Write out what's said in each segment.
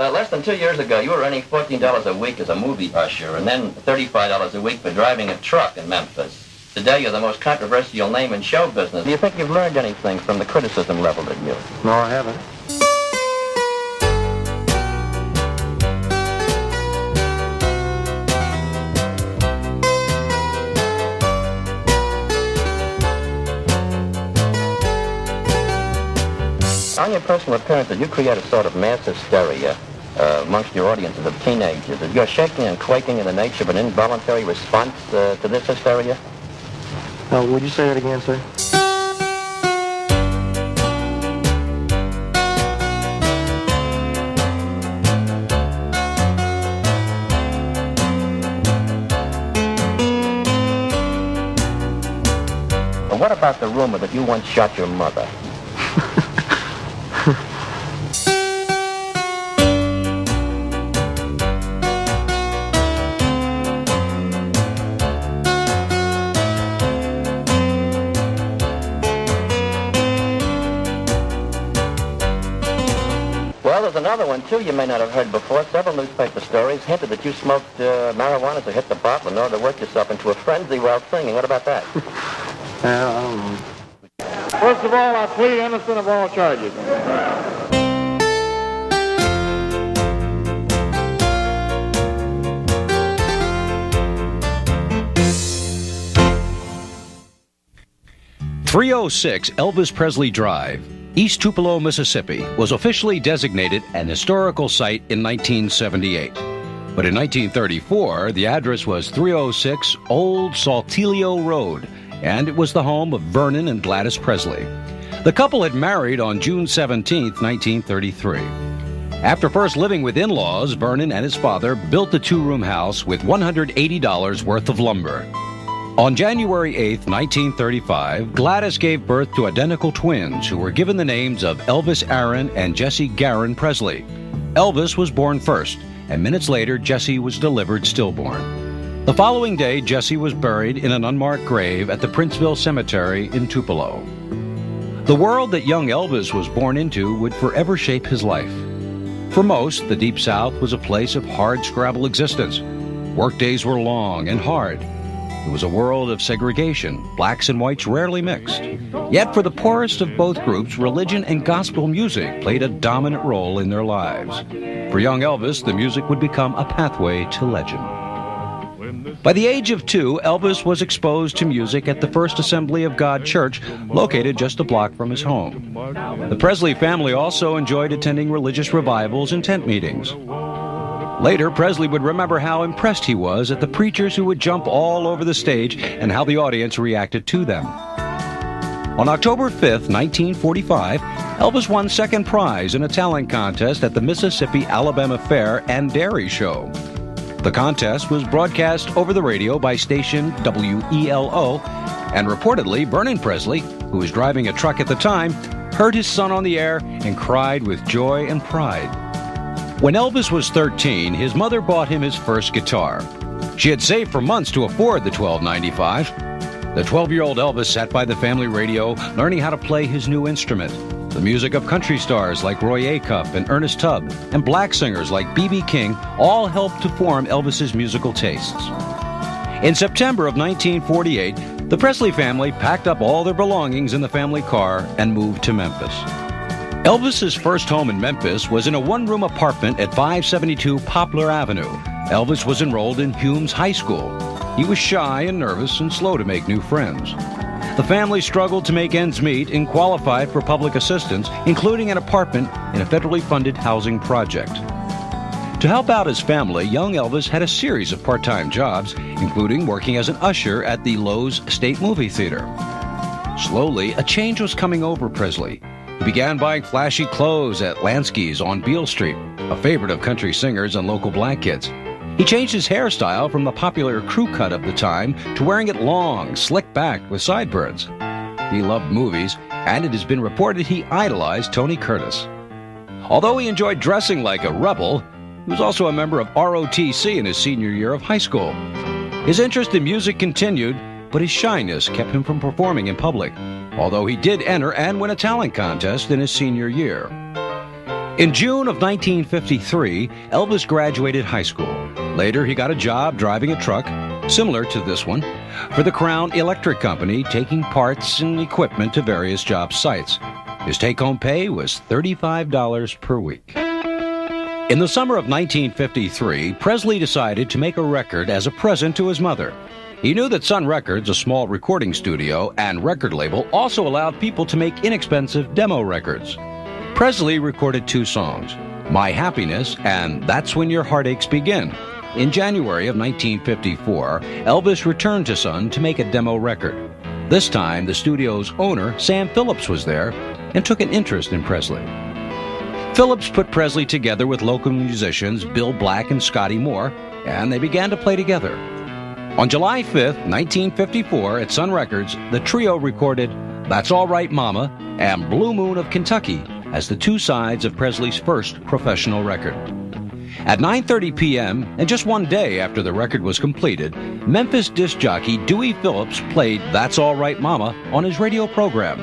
less than 2 years ago, you were earning $14 a week as a movie usher, and then $35 a week for driving a truck in Memphis. Today, you're the most controversial name in show business. Do you think you've learned anything from the criticism leveled at you? No, I haven't. On your personal appearances, you create a sort of mass hysteria amongst your audiences of teenagers. Is your shaking and quaking in the nature of an involuntary response to this hysteria? Would you say that again, sir? Well, what about the rumor that you once shot your mother? Well, there's another one, too, you may not have heard before. Several newspaper stories hinted that you smoked marijuana to hit the bottle in order to work yourself into a frenzy while singing. What about that? First of all, I plead innocent of all charges. .306 Elvis Presley Drive, East Tupelo, Mississippi, was officially designated an historical site in 1978. But in 1934, the address was 306 Old Saltillo Road, and it was the home of Vernon and Gladys Presley. The couple had married on June 17, 1933. After first living with in-laws, Vernon and his father built the two-room house with $180 worth of lumber. On January 8, 1935, Gladys gave birth to identical twins who were given the names of Elvis Aaron and Jesse Garin Presley. Elvis was born first, and minutes later, Jesse was delivered stillborn. The following day, Jesse was buried in an unmarked grave at the Princeville Cemetery in Tupelo. The world that young Elvis was born into would forever shape his life. For most, the Deep South was a place of hard-scrabble existence. Workdays were long and hard. It was a world of segregation, blacks and whites rarely mixed. Yet for the poorest of both groups, religion and gospel music played a dominant role in their lives. For young Elvis, the music would become a pathway to legend. By the age of 2, Elvis was exposed to music at the First Assembly of God Church, located just a block from his home. The Presley family also enjoyed attending religious revivals and tent meetings. Later, Presley would remember how impressed he was at the preachers who would jump all over the stage and how the audience reacted to them. On October 5, 1945, Elvis won second prize in a talent contest at the Mississippi-Alabama Fair and Dairy Show. The contest was broadcast over the radio by station WELO, and reportedly, Vernon Presley, who was driving a truck at the time, heard his son on the air and cried with joy and pride. When Elvis was 13, his mother bought him his first guitar. She had saved for months to afford the $12.95. The 12-year-old Elvis sat by the family radio, learning how to play his new instrument. The music of country stars like Roy Acuff and Ernest Tubb, and black singers like B.B. King all helped to form Elvis's musical tastes. In September of 1948, the Presley family packed up all their belongings in the family car and moved to Memphis. Elvis's first home in Memphis was in a one-room apartment at 572 Poplar Avenue. Elvis was enrolled in Humes High School. He was shy and nervous and slow to make new friends. The family struggled to make ends meet and qualified for public assistance, including an apartment in a federally funded housing project. To help out his family, young Elvis had a series of part-time jobs, including working as an usher at the Lowe's State Movie Theater. Slowly, a change was coming over Presley. He began buying flashy clothes at Lansky's on Beale Street, a favorite of country singers and local black kids. He changed his hairstyle from the popular crew cut of the time to wearing it long, slicked back with sideburns. He loved movies, and it has been reported he idolized Tony Curtis. Although he enjoyed dressing like a rebel, he was also a member of ROTC in his senior year of high school. His interest in music continued, but his shyness kept him from performing in public, although he did enter and win a talent contest in his senior year. In June of 1953, Elvis graduated high school. Later, he got a job driving a truck, similar to this one, for the Crown Electric Company, taking parts and equipment to various job sites. His take-home pay was $35 per week. In the summer of 1953, Presley decided to make a record as a present to his mother. He knew that Sun Records, a small recording studio and record label, also allowed people to make inexpensive demo records. Presley recorded 2 songs, My Happiness and That's When Your Heartaches Begin. In January of 1954, Elvis returned to Sun to make a demo record. This time, the studio's owner, Sam Phillips, was there and took an interest in Presley. Phillips put Presley together with local musicians Bill Black and Scotty Moore, and they began to play together. On July 5th, 1954, at Sun Records, the trio recorded That's All Right Mama and Blue Moon of Kentucky as the 2 sides of Presley's first professional record. At 9:30 p.m., and just one day after the record was completed, Memphis disc jockey Dewey Phillips played That's All Right Mama on his radio program.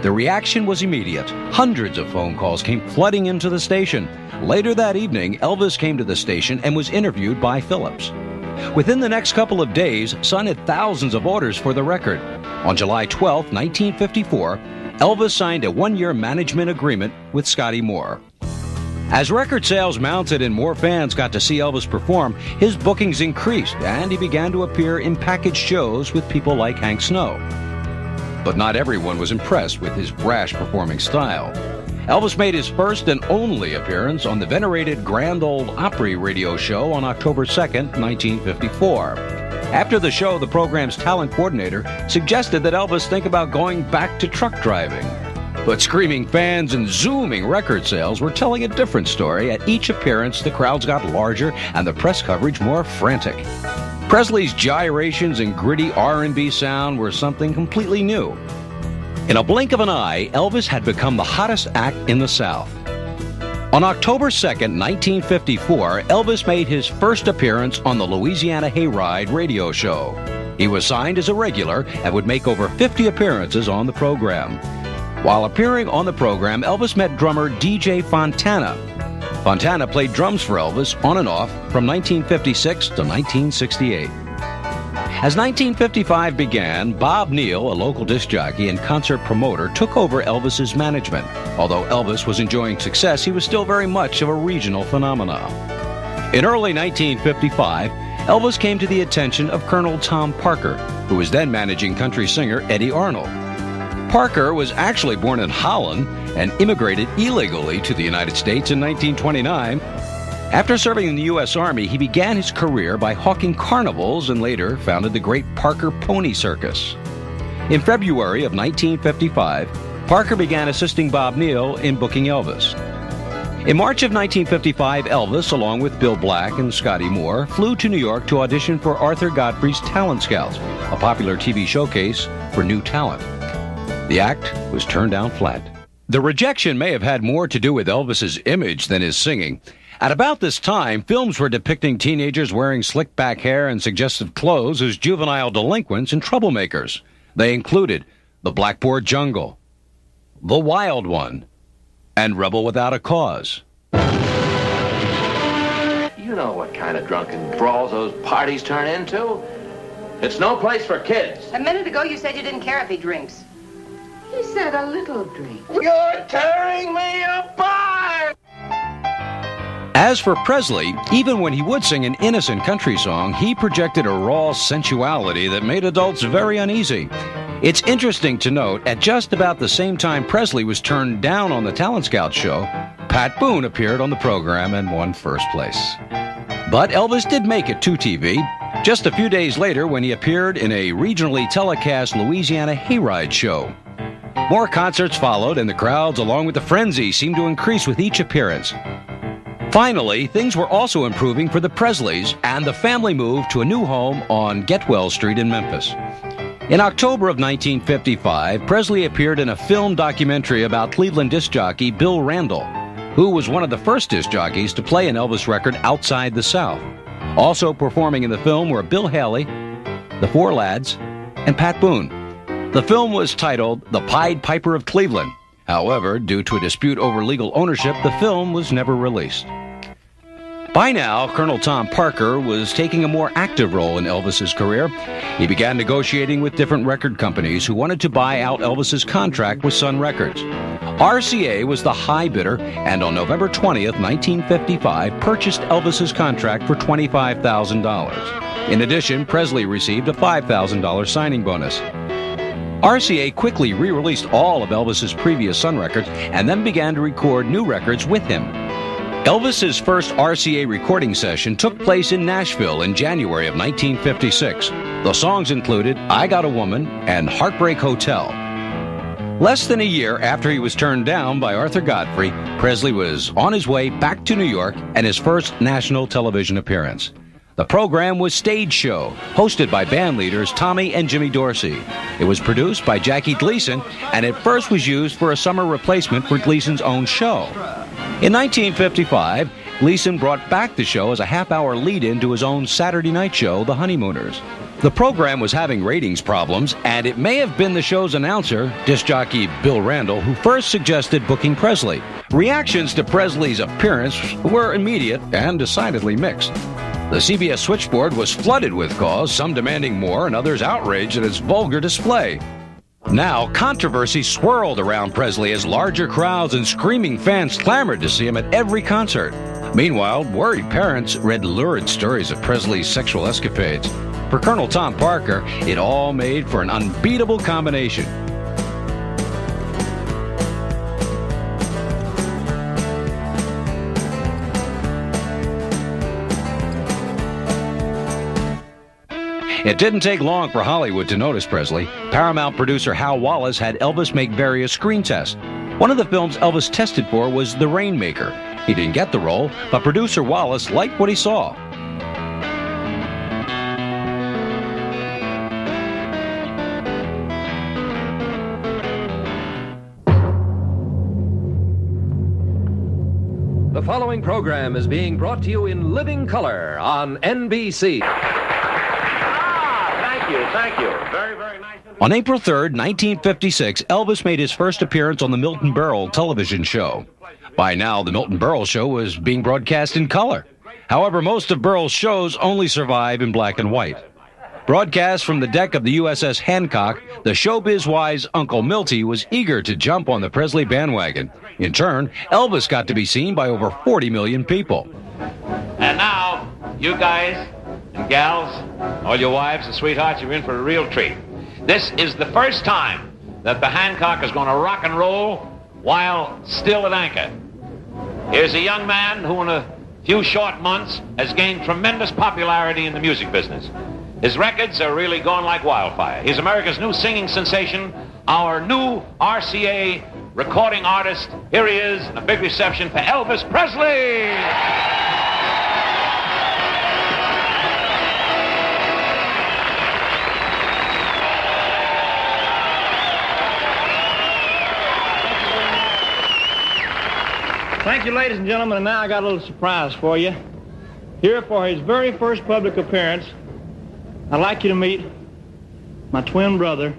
The reaction was immediate. Hundreds of phone calls came flooding into the station. Later that evening, Elvis came to the station and was interviewed by Phillips. Within the next couple of days, Sun had thousands of orders for the record. On July 12, 1954, Elvis signed a 1-year management agreement with Scotty Moore. As record sales mounted and more fans got to see Elvis perform, his bookings increased and he began to appear in packaged shows with people like Hank Snow. But not everyone was impressed with his brash performing style. Elvis made his first and only appearance on the venerated Grand Ole Opry radio show on October 2nd, 1954. After the show, the program's talent coordinator suggested that Elvis think about going back to truck driving. But screaming fans and zooming record sales were telling a different story. At each appearance, the crowds got larger and the press coverage more frantic. Presley's gyrations and gritty R&B sound were something completely new. In a blink of an eye, Elvis had become the hottest act in the South. On October 2nd, 1954, Elvis made his first appearance on the Louisiana Hayride radio show. He was signed as a regular and would make over 50 appearances on the program. While appearing on the program, Elvis met drummer DJ Fontana. Fontana played drums for Elvis on and off from 1956 to 1968. As 1955 began, Bob Neal, a local disc jockey and concert promoter, took over Elvis's management. Although Elvis was enjoying success, he was still very much of a regional phenomenon. In early 1955, Elvis came to the attention of Colonel Tom Parker, who was then managing country singer Eddie Arnold. Parker was actually born in Holland and immigrated illegally to the United States in 1929. After serving in the U.S. Army, he began his career by hawking carnivals and later founded the Great Parker Pony Circus. In February of 1955, Parker began assisting Bob Neal in booking Elvis. In March of 1955, Elvis, along with Bill Black and Scotty Moore, flew to New York to audition for Arthur Godfrey's Talent Scouts, a popular TV showcase for new talent. The act was turned down flat. The rejection may have had more to do with Elvis's image than his singing. At about this time, films were depicting teenagers wearing slick back hair and suggestive clothes as juvenile delinquents and troublemakers. They included The Blackboard Jungle, The Wild One, and Rebel Without a Cause. You know what kind of drunken brawls those parties turn into? It's no place for kids. A minute ago, you said you didn't care if he drinks. He said a little drink. You're tearing me apart! As for Presley, even when he would sing an innocent country song, he projected a raw sensuality that made adults very uneasy. It's interesting to note, at just about the same time Presley was turned down on the Talent Scout show, Pat Boone appeared on the program and won first place. But Elvis did make it to TV, just a few days later when he appeared in a regionally telecast Louisiana Hayride show. More concerts followed, and the crowds, along with the frenzy, seemed to increase with each appearance. Finally, things were also improving for the Presleys, and the family moved to a new home on Getwell Street in Memphis. In October of 1955, Presley appeared in a film documentary about Cleveland disc jockey Bill Randall, who was one of the first disc jockeys to play an Elvis record outside the South. Also performing in the film were Bill Haley, the Four Lads, and Pat Boone. The film was titled The Pied Piper of Cleveland, However, due to a dispute over legal ownership, the film was never released. By now, Colonel Tom Parker was taking a more active role in Elvis's career. He began negotiating with different record companies who wanted to buy out Elvis's contract with Sun Records. RCA was the high bidder, and on November 20th, 1955, purchased Elvis's contract for $25,000. In addition, Presley received a $5,000 signing bonus. RCA quickly re-released all of Elvis's previous Sun records and then began to record new records with him. Elvis's first RCA recording session took place in Nashville in January of 1956. The songs included I Got a Woman and Heartbreak Hotel. Less than a year after he was turned down by Arthur Godfrey, Presley was on his way back to New York and his first national television appearance. The program was Stage Show, hosted by band leaders Tommy and Jimmy Dorsey. It was produced by Jackie Gleason, and at first was used for a summer replacement for Gleason's own show. In 1955, Gleason brought back the show as a half-hour lead-in to his own Saturday night show, The Honeymooners. The program was having ratings problems, and it may have been the show's announcer, disc jockey Bill Randall, who first suggested booking Presley. Reactions to Presley's appearance were immediate and decidedly mixed. The CBS switchboard was flooded with calls, some demanding more and others outraged at its vulgar display. Now, controversy swirled around Presley as larger crowds and screaming fans clamored to see him at every concert. Meanwhile, worried parents read lurid stories of Presley's sexual escapades. For Colonel Tom Parker, it all made for an unbeatable combination. It didn't take long for Hollywood to notice Presley. Paramount producer Hal Wallace had Elvis make various screen tests. One of the films Elvis tested for was The Rainmaker. He didn't get the role, but producer Wallace liked what he saw. The following program is being brought to you in living color on NBC. Thank you. Very, very nice. On April 3rd, 1956, Elvis made his first appearance on the Milton Berle television show. By now, the Milton Berle show was being broadcast in color. However, most of Berle's shows only survive in black and white. Broadcast from the deck of the USS Hancock, the showbiz-wise Uncle Milty was eager to jump on the Presley bandwagon. In turn, Elvis got to be seen by over 40 million people. And now, you guys and gals, all your wives and sweethearts, you're in for a real treat. This is the first time that the Hancock is going to rock and roll while still at anchor. Here's a young man who in a few short months has gained tremendous popularity in the music business. His records are really going like wildfire. He's America's new singing sensation, our new RCA recording artist. Here he is, and a big reception for Elvis Presley! Thank you, ladies and gentlemen, and now I got a little surprise for you. Here for his very first public appearance, I'd like you to meet my twin brother,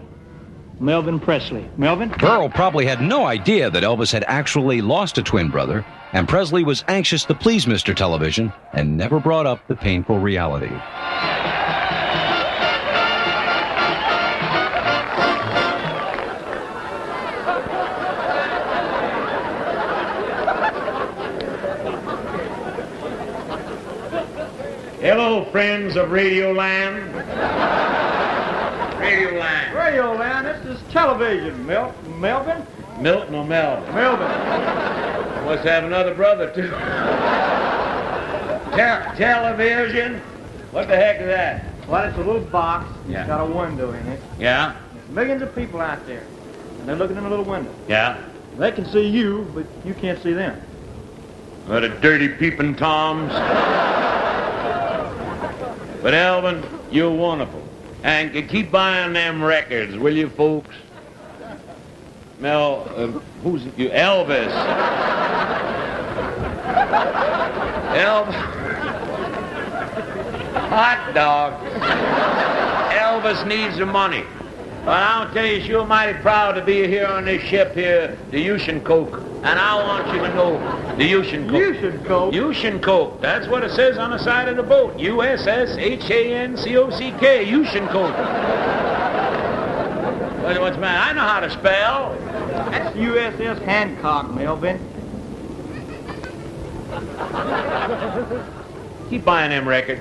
Melvin Presley. Melvin? Berle probably had no idea that Elvis had actually lost a twin brother, and Presley was anxious to please Mr. Television and never brought up the painful reality. Hello, friends of Radio Land. Radio Land. Radio Land, this is television. Melvin? Milton or Melvin? Melvin. Must have another brother, too. Television? What the heck is that? Well, it's a little box. Yeah. It's got a window in it. Yeah? There's millions of people out there, and they're looking in the little window. Yeah? They can see you, but you can't see them. What a dirty peeping toms. But Elvin, you're wonderful. And keep buying them records, will you, folks? Mel, who's you? Elvis. Elvis. Hot dog. Elvis needs the money. Well, I'll tell you, sure mighty proud to be here on this ship here, the Ocean Coke. And I want you to know the Ocean Coke. Ocean Coke? Ocean Coke. That's what it says on the side of the boat. USSHANCOCK. Ocean Coke. What's the matter? I know how to spell. That's USS Hancock, Melvin. Keep buying them records.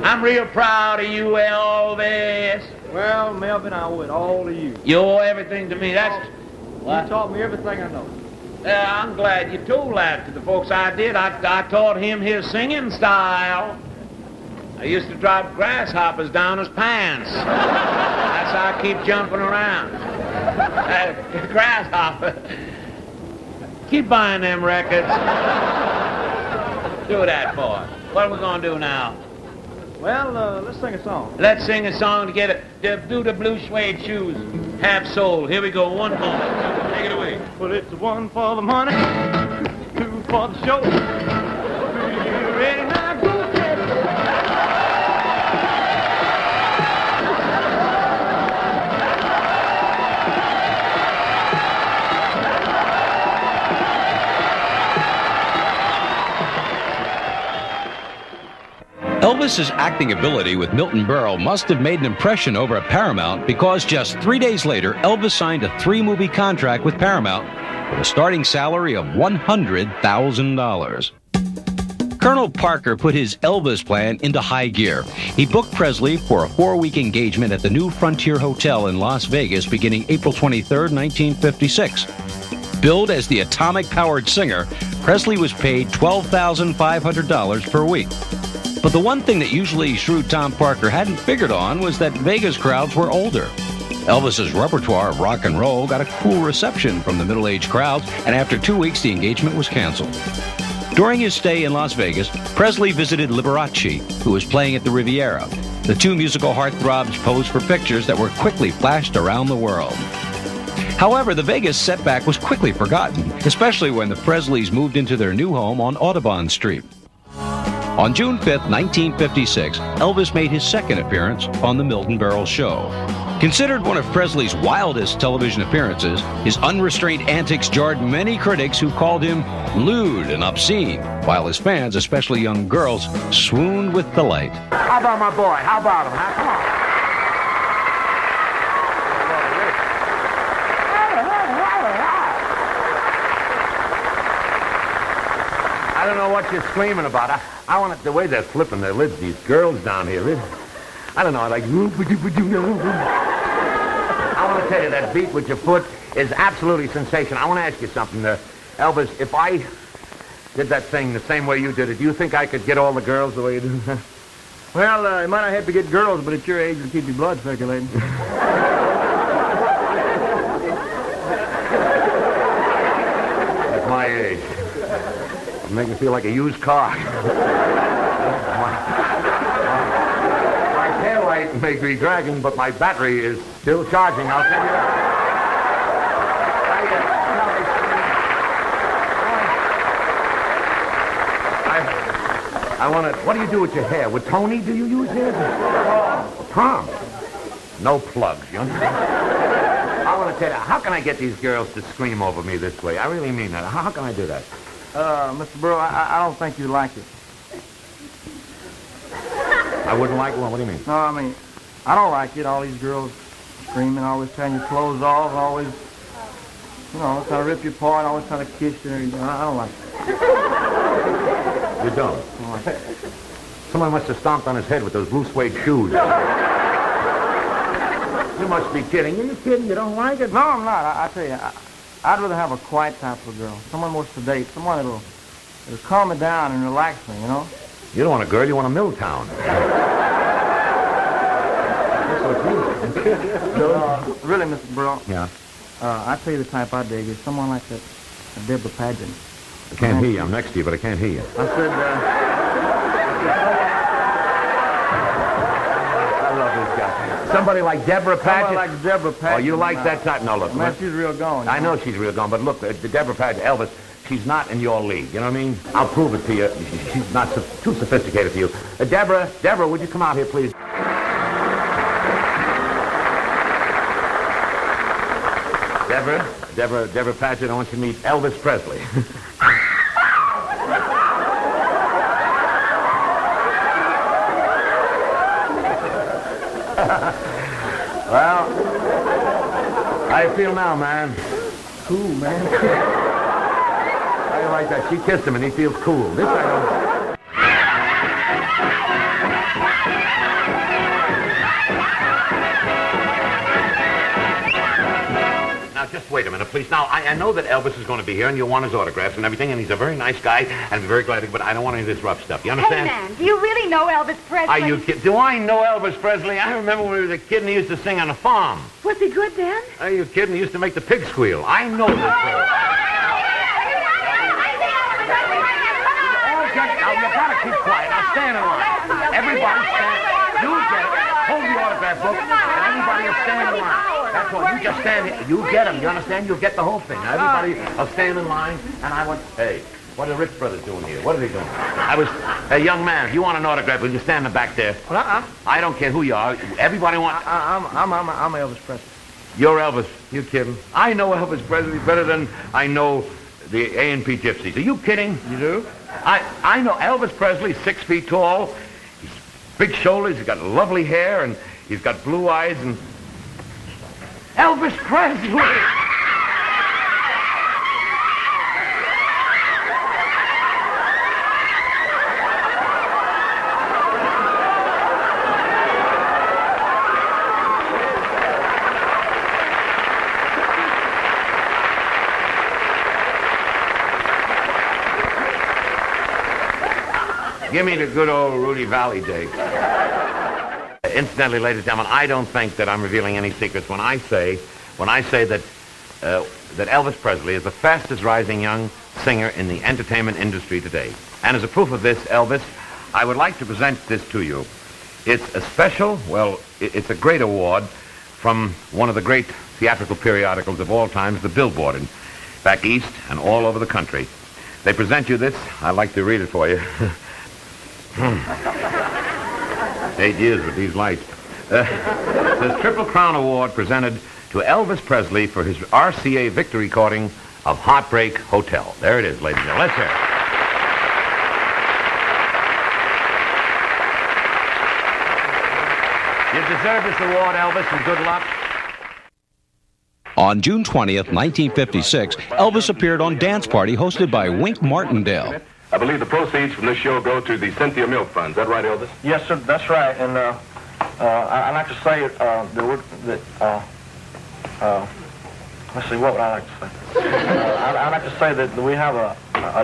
I'm real proud of you, Elvis. Well, Melvin, I owe it all to you. You owe everything to me. That's... You taught me everything I know. I'm glad you told that to the folks I did. I taught him his singing style. I used to drop grasshoppers down his pants. That's how I keep jumping around. Grasshopper. Keep buying them records. Do that, boy. What are we going to do now? Well, let's sing a song. Let's sing a song to get it. Do the blue suede shoes. Half soul. Here we go. One more. Take it away. Well, it's one for the money, two for the show. You ready now? Go get it. Elvis's acting ability with Milton Berle must have made an impression over at Paramount, because just 3 days later, Elvis signed a 3-movie contract with Paramount with a starting salary of $100,000. Colonel Parker put his Elvis plan into high gear. He booked Presley for a 4-week engagement at the New Frontier Hotel in Las Vegas beginning April 23, 1956. Billed as the atomic-powered singer, Presley was paid $12,500 per week. But the one thing that usually shrewd Tom Parker hadn't figured on was that Vegas crowds were older. Elvis's repertoire of rock and roll got a cool reception from the middle-aged crowds, and after 2 weeks, the engagement was canceled. During his stay in Las Vegas, Presley visited Liberace, who was playing at the Riviera. The two musical heartthrobs posed for pictures that were quickly flashed around the world. However, the Vegas setback was quickly forgotten, especially when the Presleys moved into their new home on Audubon Street. On June 5, 1956, Elvis made his second appearance on The Milton Berle Show. Considered one of Presley's wildest television appearances, his unrestrained antics jarred many critics who called him lewd and obscene, while his fans, especially young girls, swooned with delight. How about my boy? How about him? Huh? Come on. I don't know what you're screaming about. I want it the way they're flipping their lids, these girls down here. I don't know, I like... I want to tell you, that beat with your foot is absolutely sensational. I want to ask you something, Elvis. If I did that thing the same way you did it, do you think I could get all the girls the way you do? Well, you might not have to get girls, but at your age, it'll keep your blood circulating. At my age. It'll make me feel like a used car. My taillight may be dragging, but my battery is still charging. I'll tell you that. I want to... What do you do with your hair? With Tony, do you use hair? Tom. No plugs, you know? I want to tell you, how can I get these girls to scream over me this way? I really mean that. How can I do that? Mr. Burrow, I don't think you'd like it. I wouldn't like one? What do you mean? No, I mean, I don't like it. All these girls screaming, always tearing your clothes off, always, you know, trying to rip you apart, always trying to kiss you. I don't like it. You don't? I don't like it. Someone must have stomped on his head with those blue suede shoes. You must be kidding. Are you kidding? You don't like it? No, I'm not. I tell you, I'd rather have a quiet type of girl. Someone more sedate. Someone that'll calm me down and relax me, you know? You don't want a girl, you want a Milltown. Really, Mr. Burrow. Yeah. I tell you the type I dig is someone like that, Deborah Paget. I can't hear you. I'm next to you, but I can't hear you. I said, I love this guy. Somebody like Deborah Paget? someone like Deborah Paget. Oh, you like that type? No, look. Man, she's real gone. I know she's real gone, but look, the Deborah Paget, Elvis, she's not in your league. You know what I mean? I'll prove it to you. She's not too sophisticated for you. Deborah, would you come out here, please? Deborah Paget, I want you to meet Elvis Presley. Well, how you feel now, man? Cool, man. How you like that? She kissed him and he feels cool. This I don't... Now, just wait a minute, please. Now, I know that Elvis is going to be here, and you'll want his autographs and everything, and he's a very nice guy, and I'm very glad to, but I don't want any of this rough stuff. You understand? Hey, man, do you really know Elvis Presley? Are you kidding? Do I know Elvis Presley? I remember when he was a kid and he used to sing on a farm. Was he good then? Are you kidding? He used to make the pig squeal. I know this fellow. Okay, now, you gotta keep quiet. Now, stand in line. Everybody stand. You get it. Hold the autograph book, and everybody will stand in line. That's all. You just stand here. You get them. You understand? You'll get the whole thing. Now, everybody will stand in line, and I went, hey, what are the Rich brothers doing here? What are they doing? Hey, young man, if you want an autograph, will you stand in the back there? I don't care who you are. Everybody wants... I'm Elvis Presley. You're Elvis. You kidding? I know Elvis Presley better than I know the A&P Gypsies. Are you kidding? You do? I know Elvis Presley, 6 feet tall. He's big shoulders. He's got lovely hair, and he's got blue eyes, and... Elvis Presley! Give me the good old Rudy Valley days. Incidentally, ladies and gentlemen, I don't think that I'm revealing any secrets when I say that Elvis Presley is the fastest rising young singer in the entertainment industry today. And as a proof of this, Elvis, I would like to present this to you. It's a special, it's a great award from one of the great theatrical periodicals of all times, the Billboard, and back east and all over the country. They present you this. I'd like to read it for you. 8 years with these lights. This Triple Crown Award presented to Elvis Presley for his RCA victory recording of Heartbreak Hotel. There it is, ladies and gentlemen. Let's hear it. You deserve this award, Elvis, and good luck. On June 20th, 1956, Elvis appeared on Dance Party hosted by Wink Martindale. I believe the proceeds from this show go to the Cynthia Milk Fund. Is that right, Elvis? Yes, sir, that's right. And I'd like to say let's see, what would I like to say? I'd like to say that we have a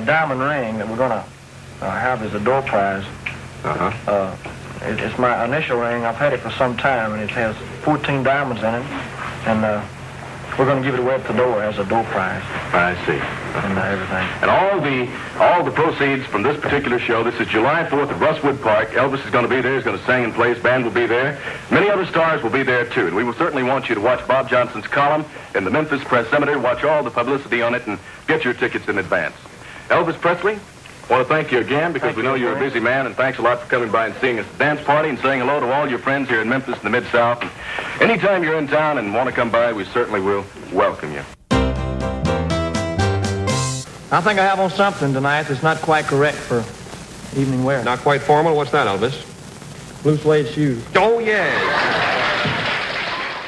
diamond ring that we're going to have as a door prize. It's my initial ring. I've had it for some time, and it has 14 diamonds in it. And we're going to give it away at the door as a door prize. I see. And everything. And all the proceeds from this particular show, this is July 4th at Russwood Park. Elvis is going to be there. He's going to sing and play. His band will be there. Many other stars will be there, too. And we will certainly want you to watch Bob Johnson's column in the Memphis Press Cemetery, watch all the publicity on it, and get your tickets in advance. Elvis Presley, I want to thank you again because we know you're a busy man, and thanks a lot for coming by and seeing us at the dance party and saying hello to all your friends here in Memphis and the Mid-South. And anytime you're in town and want to come by, we certainly will welcome you. I think I have on something tonight that's not quite correct for evening wear. Not quite formal? What's that, Elvis? Blue suede shoes. Oh, yes.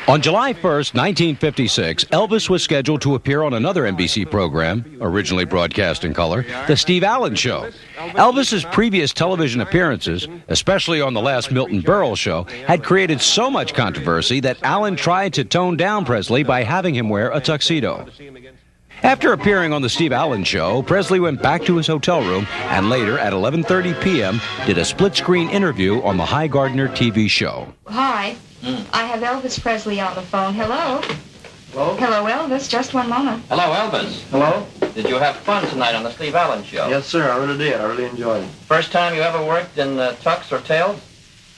On July 1st, 1956, Elvis was scheduled to appear on another NBC program, originally broadcast in color, The Steve Allen Show. Elvis's previous television appearances, especially on the last Milton Berle show, had created so much controversy that Allen tried to tone down Presley by having him wear a tuxedo. After appearing on The Steve Allen Show, Presley went back to his hotel room and later, at 11:30 p.m., did a split-screen interview on the High Gardner TV show. Hi. I have Elvis Presley on the phone. Hello? Hello? Hello, Elvis. Just one moment. Hello, Elvis. Hello? Did you have fun tonight on the Steve Allen Show? Yes, sir, I really did. I really enjoyed it. First time you ever worked in tux or tails?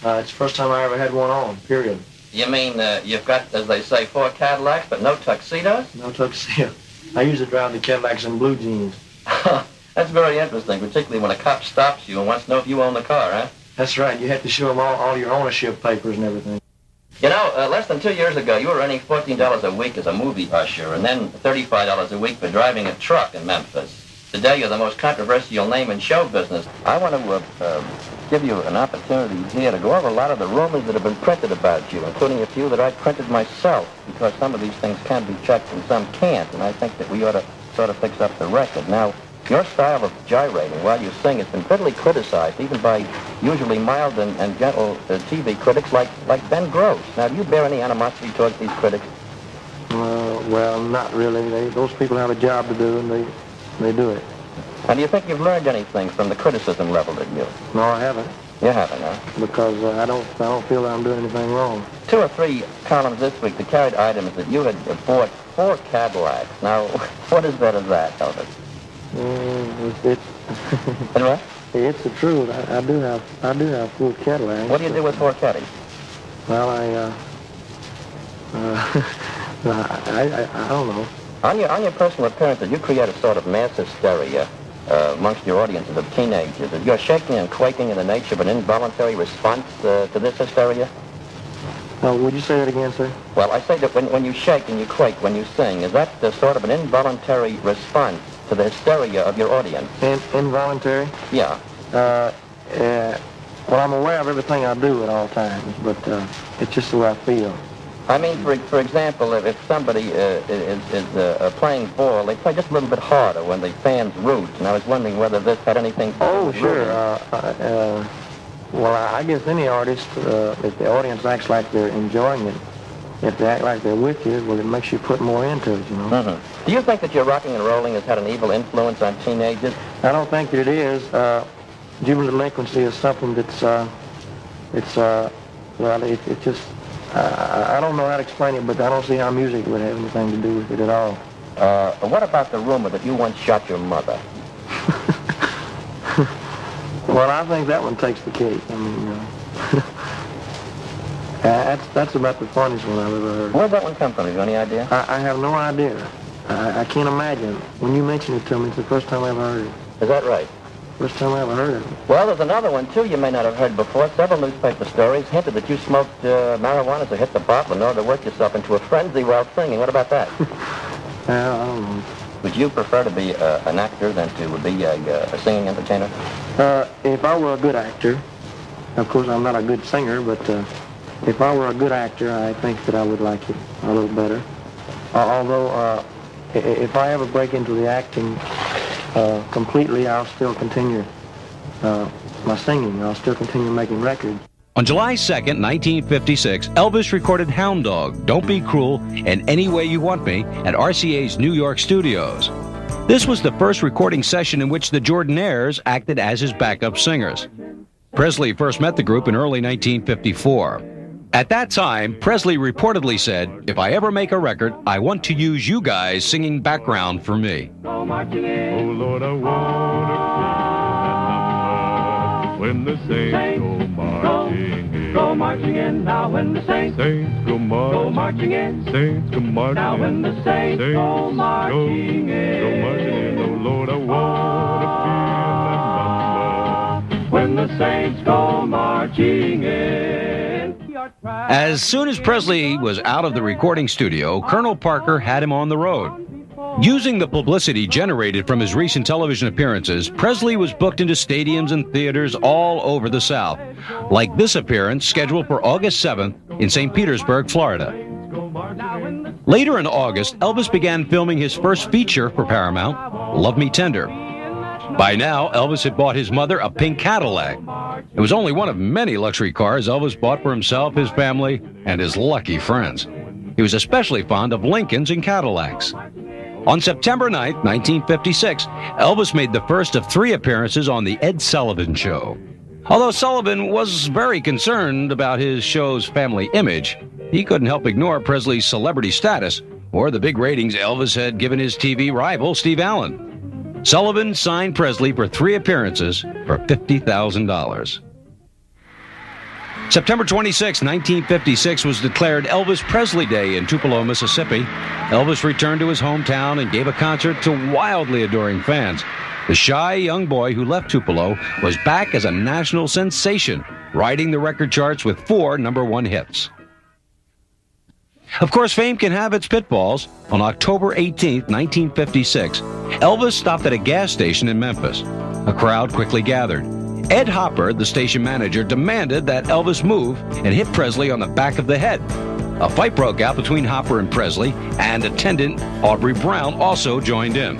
It's the first time I ever had one on, period. You mean you've got, as they say, 4 Cadillacs, but no tuxedos? No tuxedo. I usually drive the Cadillacs in blue jeans. That's very interesting, particularly when a cop stops you and wants to know if you own the car, huh? That's right. You have to show them all your ownership papers and everything. You know, less than 2 years ago, you were earning $14 a week as a movie usher, and then $35 a week for driving a truck in Memphis. Today, you're the most controversial name in show business. I want to give you an opportunity here to go over a lot of the rumors that have been printed about you, including a few that I printed myself, because some of these things can be checked and some can't, and I think that we ought to sort of fix up the record. Now, your style of gyrating while you sing has been bitterly criticized, even by usually mild and gentle TV critics like Ben Gross. Now, do you bear any animosity towards these critics? Well, not really. Those people have a job to do, and they do it. And do you think you've learned anything from the criticism leveled at you? No, I haven't. You haven't, huh? Because I don't feel that I'm doing anything wrong. 2 or 3 columns this week that carried items that you had bought 4 Cadillacs. Now, what is better than that, Elvis? What? It's the truth. I do have 4 Cadillacs. What do you do with 4 Caddies? Well, I don't know. On your personal appearances, you create a sort of mass hysteria amongst your audiences of teenagers. You're shaking and quaking in the nature of an involuntary response to this hysteria? Would you say that again, sir? Well, I say that when you shake and you quake when you sing, is that sort of an involuntary response to the hysteria of your audience? Involuntary? Yeah. Well, I'm aware of everything I do at all times, but it's just the way I feel. I mean, for example, if somebody is playing ball, they play just a little bit harder when the fans root, and I was wondering whether this had anything to do with sure. rooting. Well, I guess any artist, if the audience acts like they're enjoying it, if they act like they're with you, well, it makes you put more into it, you know. Mm-hmm. Do you think that your rocking and rolling has had an evil influence on teenagers? I don't think that it is. Juvenile delinquency is something that's, it just, I don't know how to explain it, but I don't see how music would have anything to do with it at all. What about the rumor that you once shot your mother? Well, I think that one takes the cake. I mean, that's about the funniest one I've ever heard. Where'd that one come from? Have you any idea? I have no idea. I can't imagine. When you mention it to me, it's the first time I ever heard it. Is that right? First time I ever heard it. Well, there's another one, too, you may not have heard before. Several newspaper stories hinted that you smoked marijuana to hit the bottle in order to work yourself into a frenzy while singing. What about that? I don't know. Would you prefer to be an actor than to be a singing entertainer? If I were a good actor, of course I'm not a good singer, but if I were a good actor, I think that I would like it a little better. Although, if I ever break into the acting completely, I'll still continue my singing. I'll still continue making records. On July 2nd, 1956, Elvis recorded Hound Dog, Don't Be Cruel, and Any Way You Want Me at RCA's New York studios. This was the first recording session in which the Jordanaires acted as his backup singers. Presley first met the group in early 1954. At that time, Presley reportedly said, "If I ever make a record, I want to use you guys singing background for me." Oh, Lord, I want to when the saints go marching in. Go marching in now when the saints go marching in. Saints go marching in. Now when the saints go marching in. Go marching in. Oh, Lord, I want to feel that number when the saints go marching in. As soon as Presley was out of the recording studio, Colonel Parker had him on the road. Using the publicity generated from his recent television appearances, Presley was booked into stadiums and theaters all over the South, like this appearance scheduled for August 7th in St. Petersburg, Florida. Later in August, Elvis began filming his first feature for Paramount, Love Me Tender. By now, Elvis had bought his mother a pink Cadillac. It was only one of many luxury cars Elvis bought for himself, his family, and his lucky friends. He was especially fond of Lincolns and Cadillacs. On September 9, 1956, Elvis made the first of 3 appearances on The Ed Sullivan Show. Although Sullivan was very concerned about his show's family image, he couldn't help ignore Presley's celebrity status or the big ratings Elvis had given his TV rival, Steve Allen. Sullivan signed Presley for 3 appearances for $50,000. September 26, 1956 was declared Elvis Presley Day in Tupelo, Mississippi. Elvis returned to his hometown and gave a concert to wildly adoring fans. The shy young boy who left Tupelo was back as a national sensation, riding the record charts with 4 number 1 hits. Of course, fame can have its pitfalls. On October 18, 1956, Elvis stopped at a gas station in Memphis. A crowd quickly gathered. Ed Hopper, the station manager, demanded that Elvis move and hit Presley on the back of the head. A fight broke out between Hopper and Presley, and attendant Aubrey Brown also joined in.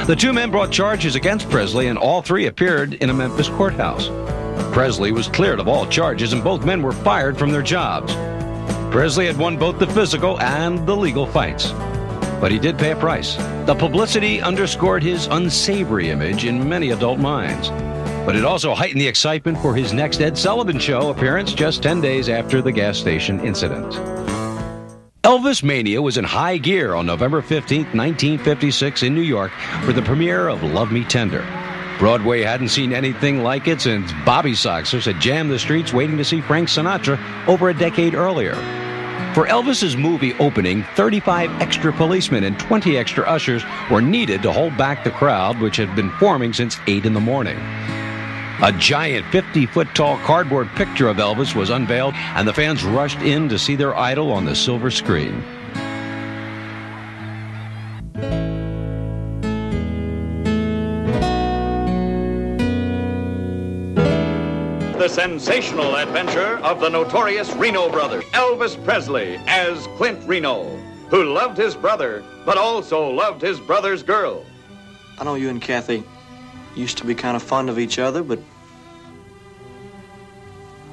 The two men brought charges against Presley, and all three appeared in a Memphis courthouse. Presley was cleared of all charges, and both men were fired from their jobs. Presley had won both the physical and the legal fights. But he did pay a price. The publicity underscored his unsavory image in many adult minds. But it also heightened the excitement for his next Ed Sullivan Show appearance just 10 days after the gas station incident. Elvis Mania was in high gear on November 15, 1956 in New York for the premiere of Love Me Tender. Broadway hadn't seen anything like it since Bobby Soxers had jammed the streets waiting to see Frank Sinatra over a decade earlier. For Elvis's movie opening, 35 extra policemen and 20 extra ushers were needed to hold back the crowd, which had been forming since 8 in the morning. A giant 50-foot-tall cardboard picture of Elvis was unveiled, and the fans rushed in to see their idol on the silver screen. The sensational adventure of the notorious Reno brother, Elvis Presley, as Clint Reno, who loved his brother, but also loved his brother's girl. I know you and Kathy used to be kind of fond of each other, but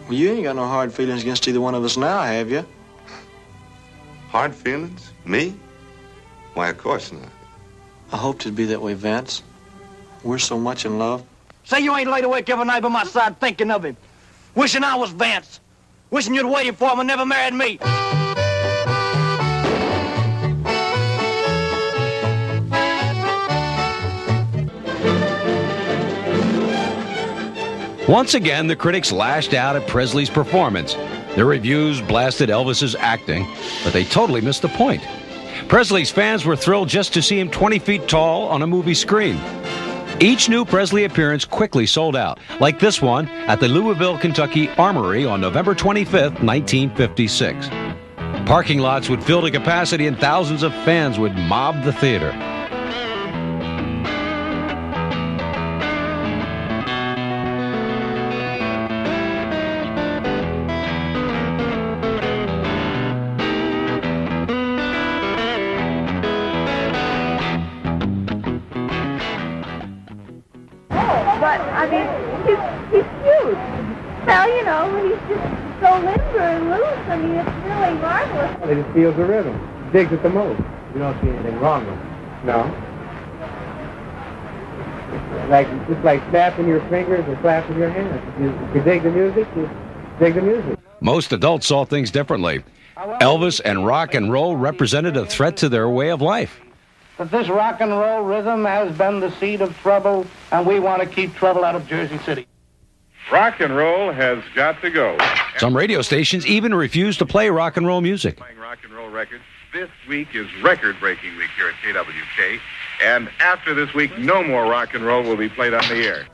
well, you ain't got no hard feelings against either one of us now, have you? Hard feelings? Me? Why, of course not. I hoped it'd be that way, Vance. We're so much in love. Say you ain't laid awake every night by my side thinking of him. Wishing I was Vance. Wishing you'd waited for him and never married me. Once again, the critics lashed out at Presley's performance. Their reviews blasted Elvis's acting, but they totally missed the point. Presley's fans were thrilled just to see him 20 feet tall on a movie screen. Each new Presley appearance quickly sold out, like this one at the Louisville, Kentucky Armory on November 25th, 1956. Parking lots would fill to capacity and thousands of fans would mob the theater. But, I mean, he's cute. Well, you know, he's just so limber and loose. I mean, it's really marvelous. Well, he just feels the rhythm. Digs it the most. You don't see anything wrong with it. No. Just like snapping your fingers or clapping your hands. If you dig the music, you dig the music. Most adults saw things differently. Elvis and rock and roll represented a threat to their way of life. But this rock and roll rhythm has been the seed of trouble, and we want to keep trouble out of Jersey City. Rock and roll has got to go. Some radio stations even refuse to play rock and roll music. Playing rock and roll records. This week is record-breaking week here at KWK, and after this week, no more rock and roll will be played on the air.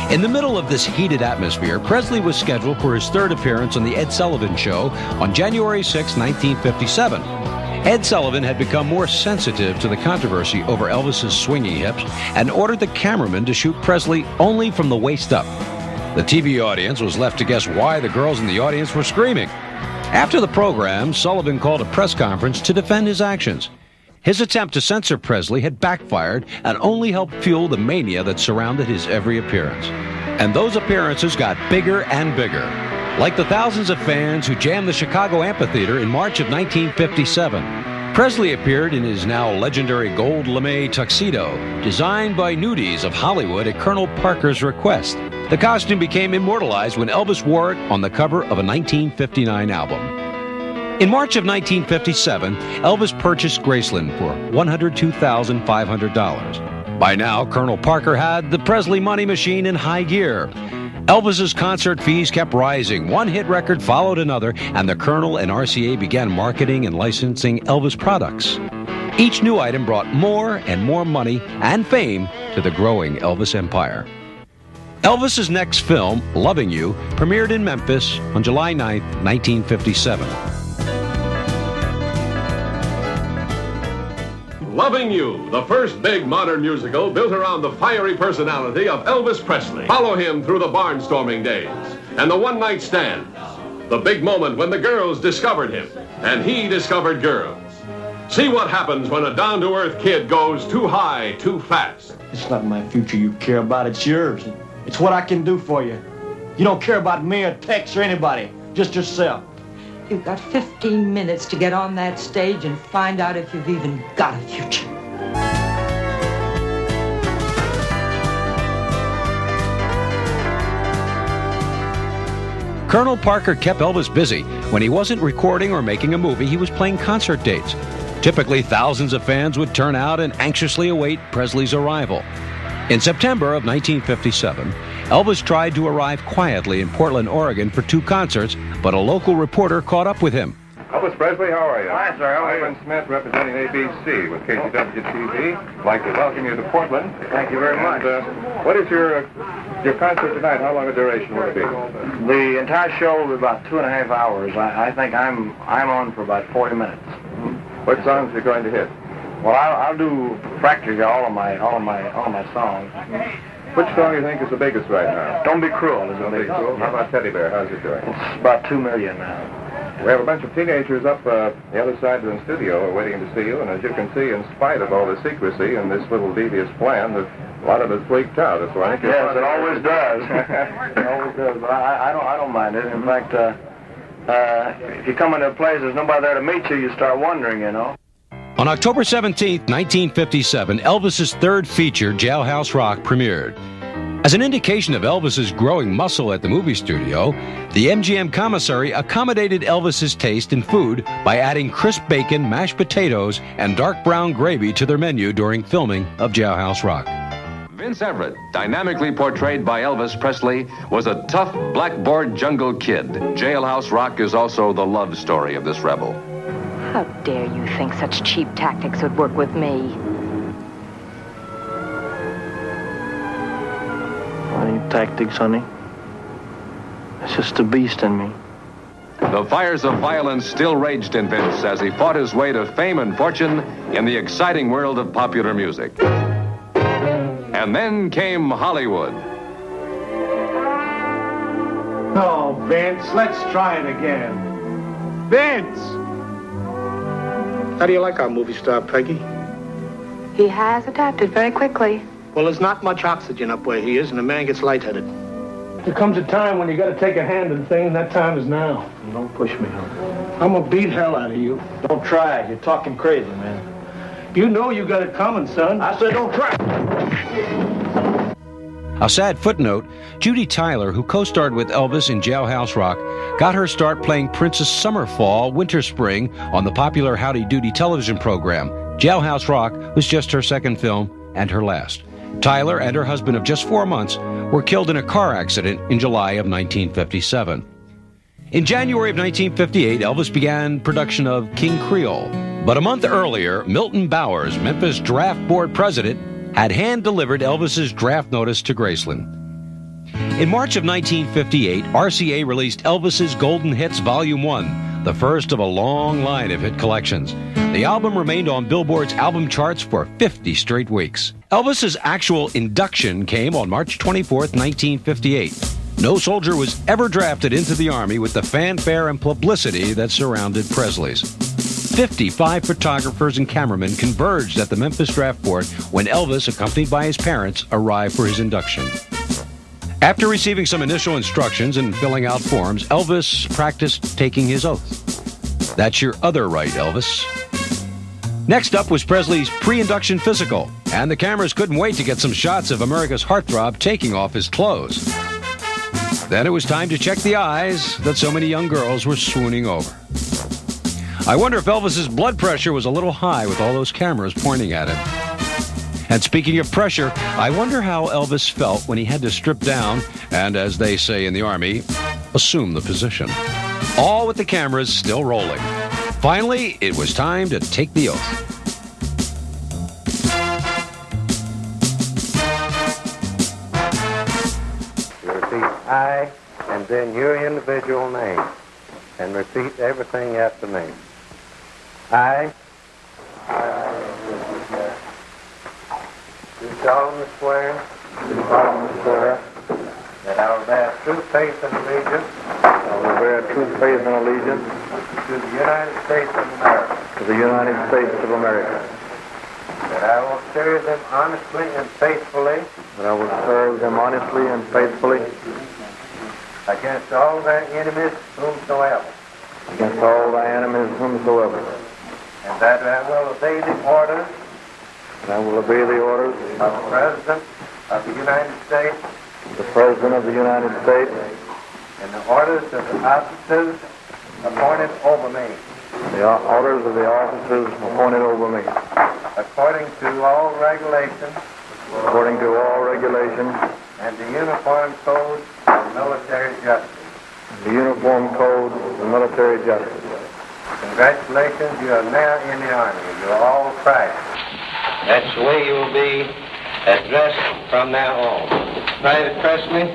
In the middle of this heated atmosphere, Presley was scheduled for his third appearance on The Ed Sullivan Show on January 6, 1957. Ed Sullivan had become more sensitive to the controversy over Elvis's swinging hips and ordered the cameraman to shoot Presley only from the waist up. The TV audience was left to guess why the girls in the audience were screaming. After the program, Sullivan called a press conference to defend his actions. His attempt to censor Presley had backfired and only helped fuel the mania that surrounded his every appearance. And those appearances got bigger and bigger. Like the thousands of fans who jammed the Chicago Amphitheater in March of 1957, Presley appeared in his now legendary gold lame tuxedo, designed by nudies of Hollywood at Colonel Parker's request. The costume became immortalized when Elvis wore it on the cover of a 1959 album. In March of 1957, Elvis purchased Graceland for $102,500. By now, Colonel Parker had the Presley money machine in high gear. Elvis's concert fees kept rising. One hit record followed another, and the Colonel and RCA began marketing and licensing Elvis products. Each new item brought more and more money and fame to the growing Elvis empire. Elvis's next film, Loving You, premiered in Memphis on July 9, 1957. Loving You, the first big modern musical built around the fiery personality of Elvis Presley. Follow him through the barnstorming days and the one-night stands. The big moment when the girls discovered him and he discovered girls. See what happens when a down-to-earth kid goes too high, too fast. It's not my future you care about, it's yours. It's what I can do for you. You don't care about me or Tex or anybody, just yourself. You've got 15 minutes to get on that stage and find out if you've even got a future. Colonel Parker kept Elvis busy. When he wasn't recording or making a movie, he was playing concert dates. Typically, thousands of fans would turn out and anxiously await Presley's arrival. In September of 1957, Elvis tried to arrive quietly in Portland, Oregon for 2 concerts, but a local reporter caught up with him. Elvis Presley, how are you? Hi, sir. How are you? Ivan Smith, representing ABC with KCW-TV. I'd like to welcome you to Portland. Thank you very much. What is your concert tonight? How long a duration will it be? The entire show will be about 2.5 hours. I think I'm on for about 40 minutes. What songs are you going to hit? Well, I'll do practically all of my songs. Which song do you think is the biggest right now? Don't Be Cruel is the Don't Be biggest. Cruel. How about Teddy Bear? How's it doing? It's about 2 million now. We have a bunch of teenagers up the other side of the studio waiting to see you, and as you can see, in spite of all the secrecy and this little devious plan, a lot of us freaked out. So I think yes, it always does. It always does. But I don't mind it. In fact, if you come into a place, there's nobody there to meet you, you start wondering, you know. On October 17, 1957, Elvis's third feature, Jailhouse Rock, premiered. As an indication of Elvis's growing muscle at the movie studio, the MGM commissary accommodated Elvis's taste in food by adding crisp bacon, mashed potatoes, and dark brown gravy to their menu during filming of Jailhouse Rock. Vince Everett, dynamically portrayed by Elvis Presley, was a tough blackboard jungle kid. Jailhouse Rock is also the love story of this rebel. How dare you think such cheap tactics would work with me? Any tactics, honey? It's just the beast in me. The fires of violence still raged in Vince as he fought his way to fame and fortune in the exciting world of popular music. And then came Hollywood. Oh, Vince, let's try it again. Vince! How do you like our movie star, Peggy? He has adapted very quickly. Well, there's not much oxygen up where he is, and the man gets lightheaded. There comes a time when you got to take a hand in things, and that time is now. Don't push me, huh? I'm gonna beat hell out of you. Don't try it. You're talking crazy, man. You know you got it coming, son. I said don't try. A sad footnote, Judy Tyler, who co-starred with Elvis in Jailhouse Rock, got her start playing Princess Summer Fall, Winter Spring on the popular Howdy Doody television program. Jailhouse Rock was just her second film and her last. Tyler and her husband of just 4 months were killed in a car accident in July of 1957. In January of 1958, Elvis began production of King Creole. But a month earlier, Milton Bowers, Memphis Draft Board president, had hand-delivered Elvis's draft notice to Graceland. In March of 1958, RCA released Elvis's Golden Hits Volume 1, the first of a long line of hit collections. The album remained on Billboard's album charts for 50 straight weeks. Elvis's actual induction came on March 24th, 1958. No soldier was ever drafted into the Army with the fanfare and publicity that surrounded Presley's. 55 photographers and cameramen converged at the Memphis Draft Board when Elvis, accompanied by his parents, arrived for his induction. After receiving some initial instructions and filling out forms, Elvis practiced taking his oath. That's your other right, Elvis. Next up was Presley's pre-induction physical, and the cameras couldn't wait to get some shots of America's heartthrob taking off his clothes. Then it was time to check the eyes that so many young girls were swooning over. I wonder if Elvis's blood pressure was a little high with all those cameras pointing at him. And speaking of pressure, I wonder how Elvis felt when he had to strip down and, as they say in the Army, assume the position. All with the cameras still rolling. Finally, it was time to take the oath. You repeat I, and then your individual name, and repeat everything after me. I solemnly swear that I will bear true faith and allegiance to the United States of America. That I will serve them honestly and faithfully against all their enemies whomsoever. And that I will obey the orders of the President of the United States and the orders of the officers appointed over me. According to all regulations. And the Uniform Code of Military Justice. Congratulations, you are now in the Army. You are all private. That's the way you will be addressed from now on. Private Presley,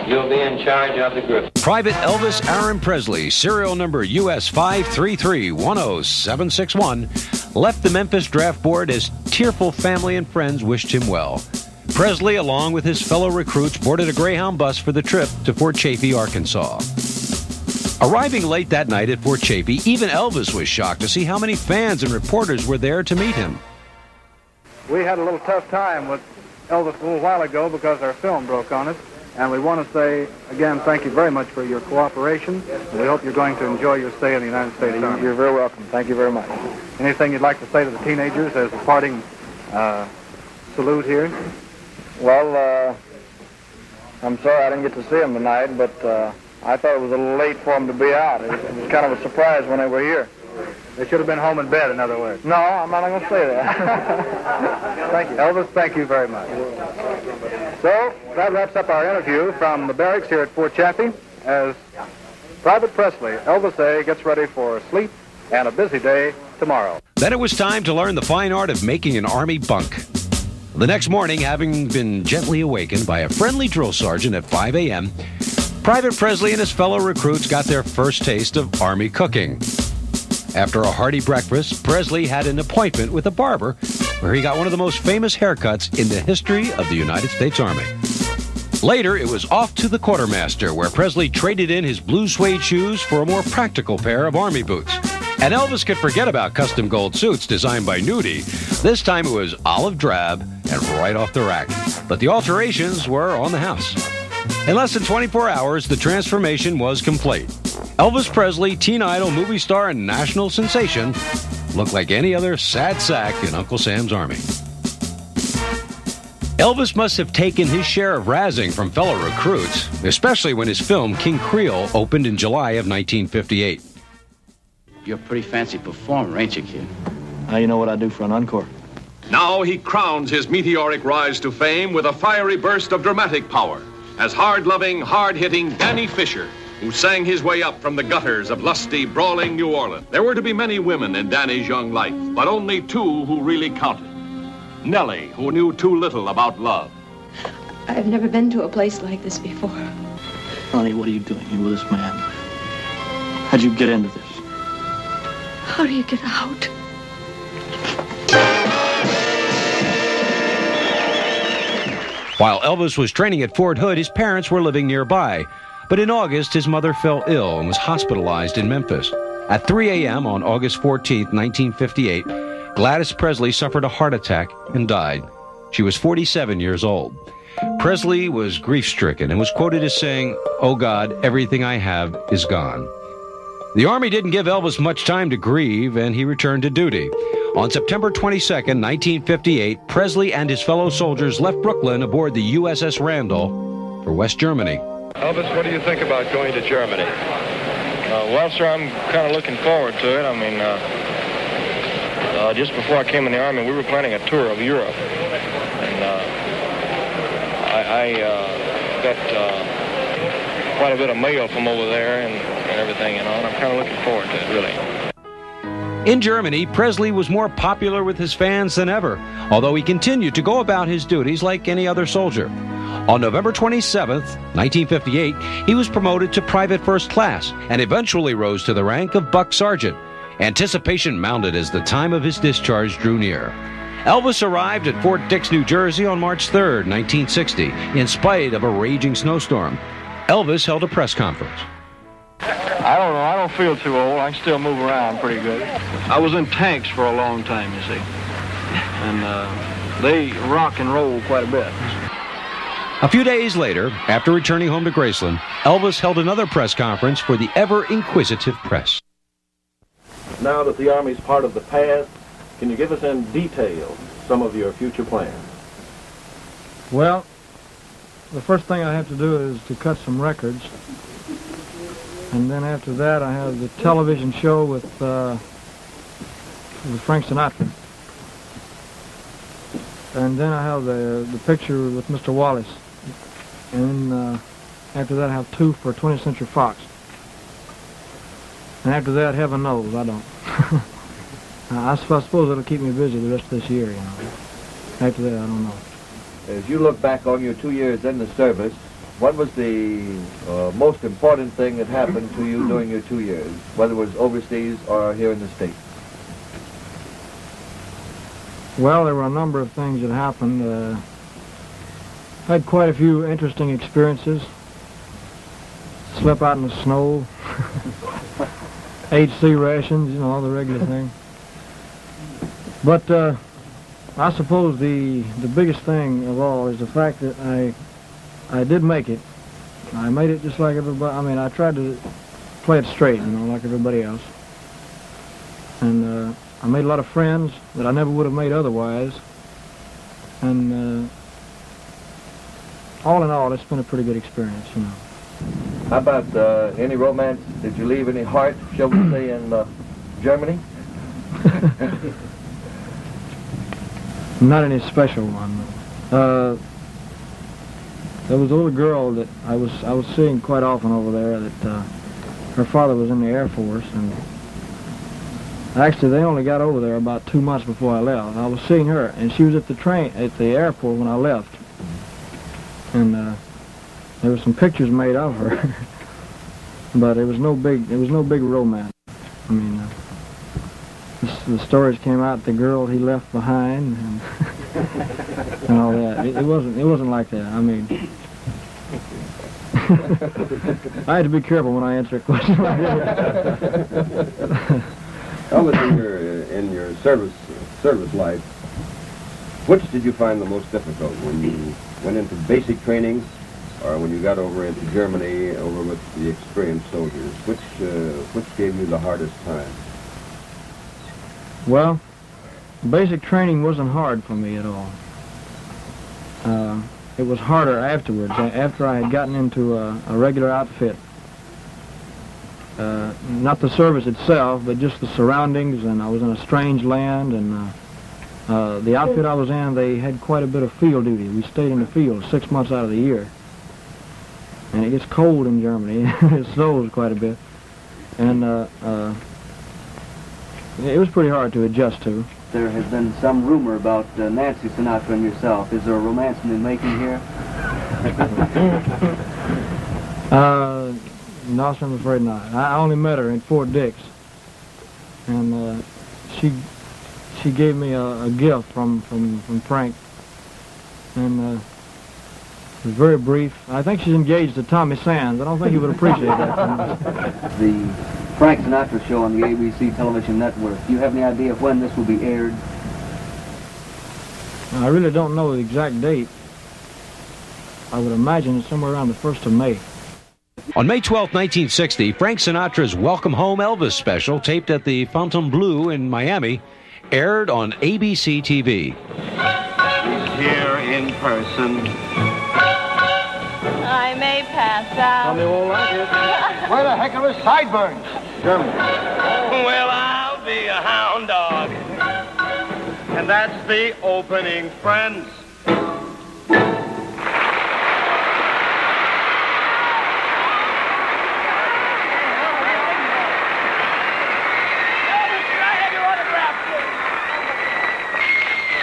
you'll be in charge of the group. Private Elvis Aaron Presley, serial number US 533-10761, left the Memphis Draft Board as tearful family and friends wished him well. Presley, along with his fellow recruits, boarded a Greyhound bus for the trip to Fort Chaffee, Arkansas. Arriving late that night at Fort Chaffee, even Elvis was shocked to see how many fans and reporters were there to meet him. We had a little tough time with Elvis a little while ago because our film broke on us, and we want to say, again, thank you very much for your cooperation, and we hope you're going to enjoy your stay in the United States Army. You're very welcome. Thank you very much. Anything you'd like to say to the teenagers as a parting salute here? Well, I'm sorry I didn't get to see them tonight, but I thought it was a little late for them to be out. It was kind of a surprise when they were here. They should have been home in bed, in other words. No, I'm not going to say that. Thank you. Elvis, thank you very much. So, that wraps up our interview from the barracks here at Fort Chaffee as Private Presley, Elvis A., gets ready for sleep and a busy day tomorrow. Then it was time to learn the fine art of making an Army bunk. The next morning, having been gently awakened by a friendly drill sergeant at 5 a.m., Private Presley and his fellow recruits got their first taste of Army cooking. After a hearty breakfast, Presley had an appointment with a barber where he got one of the most famous haircuts in the history of the United States Army. Later, it was off to the quartermaster where Presley traded in his blue suede shoes for a more practical pair of Army boots. And Elvis could forget about custom gold suits designed by Nudie. This time it was olive drab and right off the rack. But the alterations were on the house. In less than 24 hours, the transformation was complete. Elvis Presley, teen idol, movie star, and national sensation, looked like any other sad sack in Uncle Sam's Army. Elvis must have taken his share of razzing from fellow recruits, especially when his film King Creole opened in July of 1958. You're a pretty fancy performer, ain't you, kid? Now you know what I do for an encore. Now he crowns his meteoric rise to fame with a fiery burst of dramatic power as hard-loving, hard-hitting Danny Fisher, who sang his way up from the gutters of lusty, brawling New Orleans. There were to be many women in Danny's young life, but only two who really counted. Nellie, who knew too little about love. I've never been to a place like this before. Honey, what are you doing here with this man? How'd you get into this? How do you get out? While Elvis was training at Fort Hood, his parents were living nearby. But in August, his mother fell ill and was hospitalized in Memphis. At 3 a.m. on August 14, 1958, Gladys Presley suffered a heart attack and died. She was 47 years old. Presley was grief-stricken and was quoted as saying, "Oh God, everything I have is gone." The Army didn't give Elvis much time to grieve, and he returned to duty. On September 22, 1958, Presley and his fellow soldiers left Brooklyn aboard the USS Randall for West Germany. Elvis, what do you think about going to Germany? Well, sir, I'm kind of looking forward to it. I mean, just before I came in the Army, we were planning a tour of Europe. And I got quite a bit of mail from over there and everything, you know, and I'm kind of looking forward to it, really. In Germany, Presley was more popular with his fans than ever, although he continued to go about his duties like any other soldier. On November 27, 1958, he was promoted to Private First Class and eventually rose to the rank of Buck Sergeant. Anticipation mounted as the time of his discharge drew near. Elvis arrived at Fort Dix, New Jersey on March 3rd, 1960, in spite of a raging snowstorm. Elvis held a press conference. I don't know. I don't feel too old. I can still move around pretty good. I was in tanks for a long time, you see. And they rock and roll quite a bit. A few days later, after returning home to Graceland, Elvis held another press conference for the ever-inquisitive press. Now that the Army's part of the past, can you give us in detail some of your future plans? Well, the first thing I have to do is to cut some records. And then after that, I have the television show with Frank Sinatra. And then I have the picture with Mr. Wallace. And after that, I have 2 for 20th Century Fox. And after that, heaven knows, I don't. I suppose it'll keep me busy the rest of this year, you know. After that, I don't know. As you look back on your 2 years in the service, what was the most important thing that happened to you during your 2 years, whether it was overseas or here in the States? Well, there were a number of things that happened. I had quite a few interesting experiences. Slept out in the snow. Ate sea rations, you know, all the regular thing. But I suppose the biggest thing of all is the fact that I did make it. I made it just like everybody. I mean, I tried to play it straight, you know, like everybody else. And I made a lot of friends that I never would have made otherwise. And all in all, it's been a pretty good experience, you know. How about any romance? Did you leave any heart, shall we say, in Germany? Not any special one. There was a little girl that I was seeing quite often over there. That her father was in the Air Force, and actually they only got over there about 2 months before I left. I was seeing her, and she was at the airport when I left, and there were some pictures made of her, but it was no big romance. I mean, the stories came out, the girl he left behind, and all that. It wasn't like that. I mean, I had to be careful when I answer a question like that. Elvis, in your service life, which did you find the most difficult when you went into basic training, or when you got over into Germany, over with the experienced soldiers? Which gave you the hardest time? Well, basic training wasn't hard for me at all. It was harder afterwards, after I had gotten into a regular outfit. Not the service itself, but just the surroundings, and I was in a strange land, and the outfit I was in, they had quite a bit of field duty. We stayed in the field 6 months out of the year. And it gets cold in Germany. It snows quite a bit. And it was pretty hard to adjust to. There has been some rumor about Nancy Sinatra and yourself. Is there a romance in the making here? No, I'm afraid not. I only met her in Fort Dix. And she gave me a gift from Frank. And it was very brief. I think she's engaged to Tommy Sands. I don't think he would appreciate that. The Frank Sinatra show on the ABC television network, do you have any idea of when this will be aired? I really don't know the exact date. I would imagine it's somewhere around the 1st of May. On May 12, 1960, Frank Sinatra's Welcome Home Elvis special, taped at the Fontainebleau in Miami, aired on ABC TV. Here in person. I may pass out. Somebody won't like it. Where the heck are his sideburns? Germany. Well, I'll be a hound dog. And that's the opening, friends.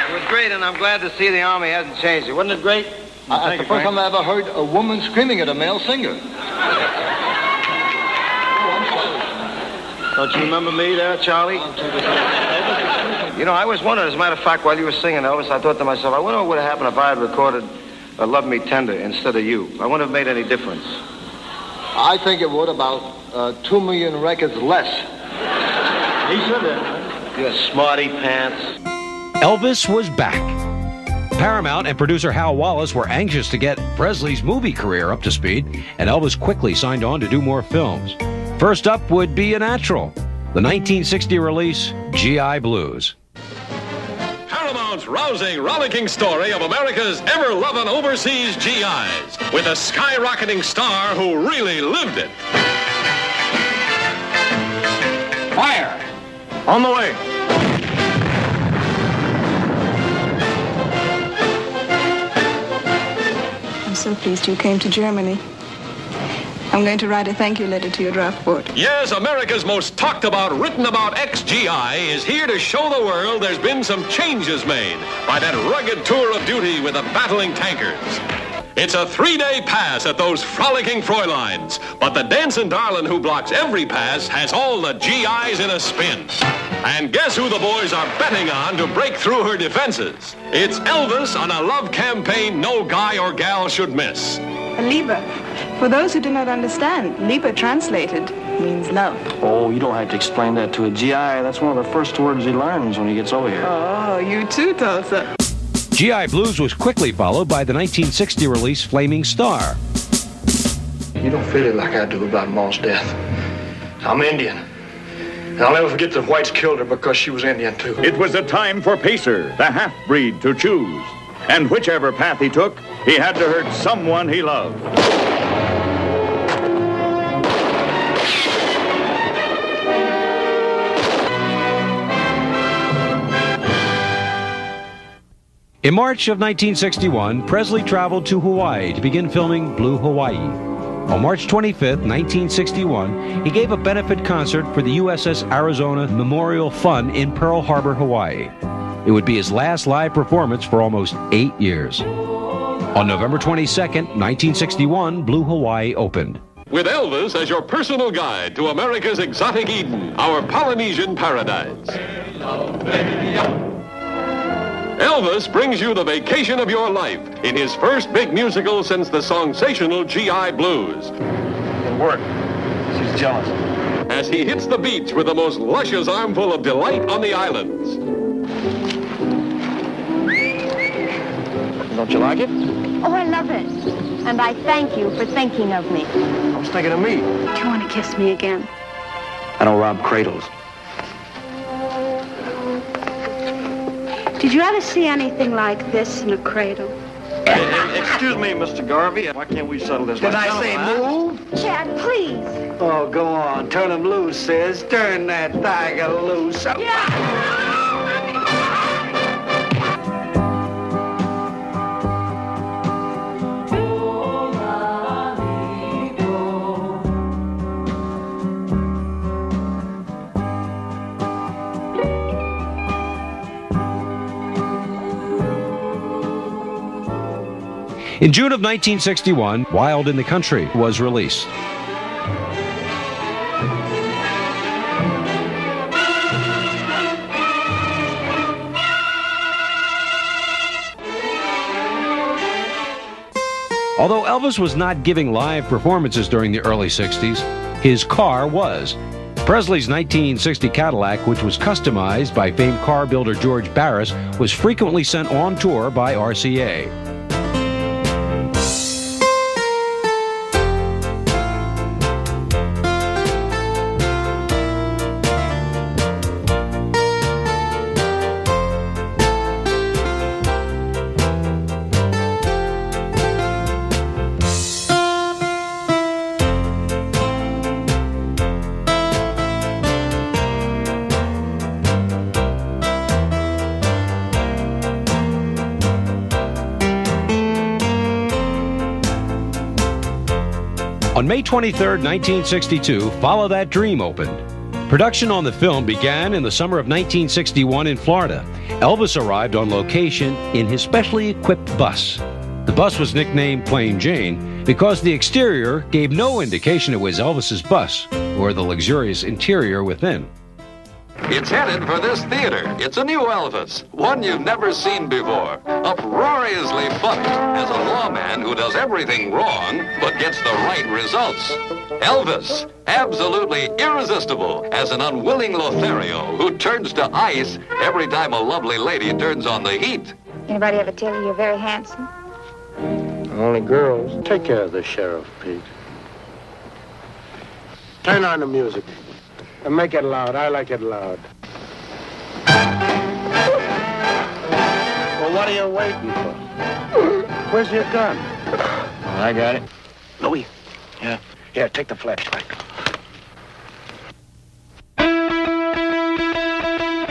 It was great, and I'm glad to see the Army hasn't changed it. Wasn't it great? That's the first time I ever heard a woman screaming at a male singer. Don't you remember me there, Charlie? You know, I always wondered, as a matter of fact, while you were singing, Elvis, I thought to myself, I wonder what would have happened if I had recorded Love Me Tender instead of you. I wouldn't have made any difference. I think it would, about 2 million records less. He said that. You smarty pants. Elvis was back. Paramount and producer Hal Wallace were anxious to get Presley's movie career up to speed, and Elvis quickly signed on to do more films. First up would be a natural, the 1960 release, G.I. Blues. Paramount's rousing, rollicking story of America's ever-loving overseas GIs, with a skyrocketing star who really lived it. Fire! On the way. I'm so pleased you came to Germany. I'm going to write a thank you letter to your draft board. Yes, America's most talked about, written about ex-GI is here to show the world there's been some changes made by that rugged tour of duty with the battling tankers. It's a 3-day pass at those frolicking Fräuleins, but the dancing darling who blocks every pass has all the GIs in a spin. And guess who the boys are betting on to break through her defenses? It's Elvis on a love campaign no guy or gal should miss. Liebe. For those who do not understand, Liebe translated means love. Oh, you don't have to explain that to a GI. That's one of the first words he learns when he gets over here. Oh, you too, Tulsa. G.I. Blues was quickly followed by the 1960 release Flaming Star. You don't feel it like I do about Ma's death. I'm Indian. And I'll never forget the whites killed her because she was Indian, too. It was a time for Pacer, the half-breed, to choose. And whichever path he took, he had to hurt someone he loved. In March of 1961, Presley traveled to Hawaii to begin filming Blue Hawaii. On March 25th, 1961, he gave a benefit concert for the USS Arizona Memorial Fund in Pearl Harbor, Hawaii. It would be his last live performance for almost 8 years. On November 22nd, 1961, Blue Hawaii opened. With Elvis as your personal guide to America's exotic Eden, our Polynesian paradise. Elvis brings you the vacation of your life in his first big musical since the sensational G.I. Blues. It worked. She's jealous. As he hits the beach with the most luscious armful of delight on the islands. Don't you like it? Oh, I love it. And I thank you for thinking of me. I was thinking of me. Do you want to kiss me again? I don't rob cradles. Did you ever see anything like this in a cradle? Excuse me, Mr. Garvey. Why can't we settle this? Did I say move? Chad, please. Oh, go on. Turn him loose, sis. Turn that tiger loose. Yeah. In June of 1961, Wild in the Country was released. Although Elvis was not giving live performances during the early 60s, his car was. Presley's 1960 Cadillac, which was customized by famed car builder George Barris, was frequently sent on tour by RCA. On May 23, 1962, Follow That Dream opened. Production on the film began in the summer of 1961 in Florida. Elvis arrived on location in his specially equipped bus. The bus was nicknamed Plain Jane because the exterior gave no indication it was Elvis's bus or the luxurious interior within. It's headed for this theater. It's a new Elvis, one you've never seen before. Uproariously funny as a lawman who does everything wrong but gets the right results. Elvis, absolutely irresistible as an unwilling Lothario who turns to ice every time a lovely lady turns on the heat. Anybody ever tell you you're very handsome? Only girls. Take care of the sheriff, Pete. Turn on the music. And make it loud. I like it loud. Well, what are you waiting for? Where's your gun? Oh, I got it. Louis. Yeah. Here, take the flashlight.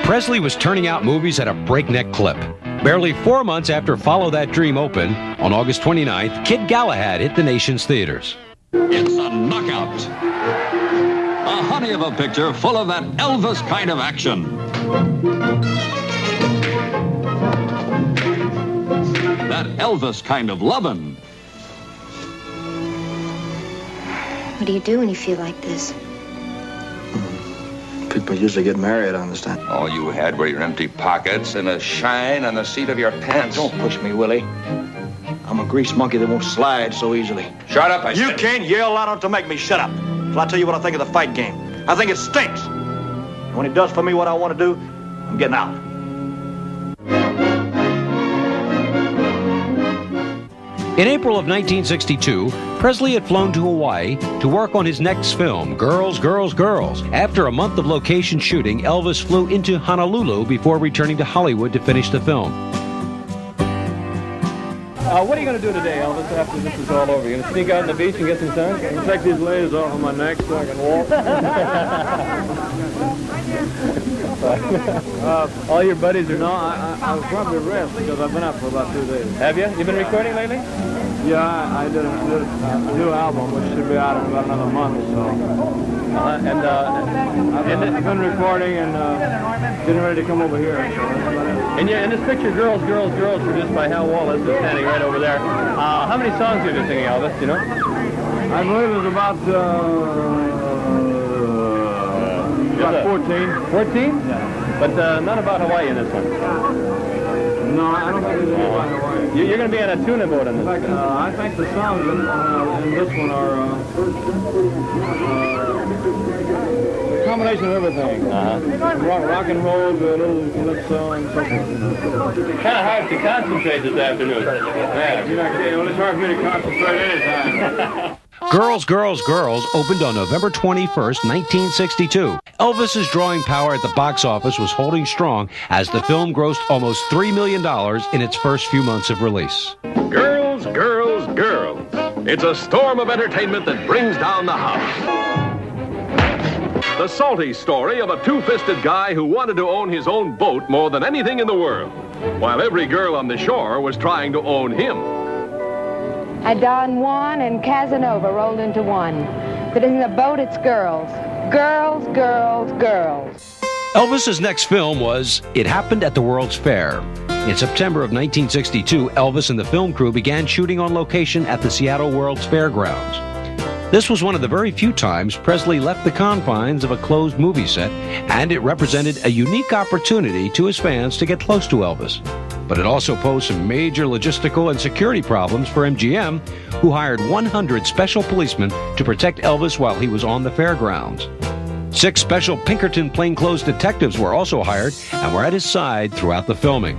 Presley was turning out movies at a breakneck clip. Barely 4 months after Follow That Dream opened, on August 29th, Kid Galahad hit the nation's theaters. It's a knockout. A honey of a picture full of that Elvis kind of action. That Elvis kind of lovin'. What do you do when you feel like this? People usually get married, I understand. All you had were your empty pockets and a shine on the seat of your pants. Don't push me, Willie. I'm a grease monkey that won't slide so easily. Shut up, I You said. can't yell loud enough to make me shut up. Till I tell you what I think of the fight game. I think it stinks. And when it does for me what I want to do, I'm getting out. In April of 1962, Presley had flown to Hawaii to work on his next film, Girls, Girls, Girls. After a month of location shooting, Elvis flew into Honolulu before returning to Hollywood to finish the film. What are you going to do today, Elvis, after this is all over? You going to sneak out on the beach and get some sun? Take these layers off of my neck so I can walk. All your buddies are... No, I'll probably rest because I've been up for about 2 days. Have you? You been recording lately? Yeah, I did a new album, which should be out in about another month or so. I've been recording and getting ready to come over here. In this picture, Girls, Girls, Girls, produced by Hal Wallace, is standing right over there. How many songs have you been singing, Elvis, do you know? I believe it was about 14. 14? Yeah. But none about Hawaii in this one. No, I don't think there's any about Hawaii. You're going to be on a tuna boat in this. In fact, I think the songs in this one are a combination of everything. Rock and roll, a little calypso, and so forth. Kind of hard to concentrate this afternoon. Yeah, it's hard for me to concentrate anytime. Girls, Girls, Girls opened on November 21st, 1962. Elvis's drawing power at the box office was holding strong as the film grossed almost $3 million in its first few months of release. Girls, girls, girls. It's a storm of entertainment that brings down the house. The salty story of a two-fisted guy who wanted to own his own boat more than anything in the world, while every girl on the shore was trying to own him. Don Juan and Casanova rolled into one. But in the boat, it's girls. Girls, girls, girls. Elvis's next film was It Happened at the World's Fair. In September of 1962, Elvis and the film crew began shooting on location at the Seattle World's Fairgrounds. This was one of the very few times Presley left the confines of a closed movie set, and it represented a unique opportunity to his fans to get close to Elvis. But it also posed some major logistical and security problems for MGM, who hired 100 special policemen to protect Elvis while he was on the fairgrounds. 6 special Pinkerton plainclothes detectives were also hired and were at his side throughout the filming.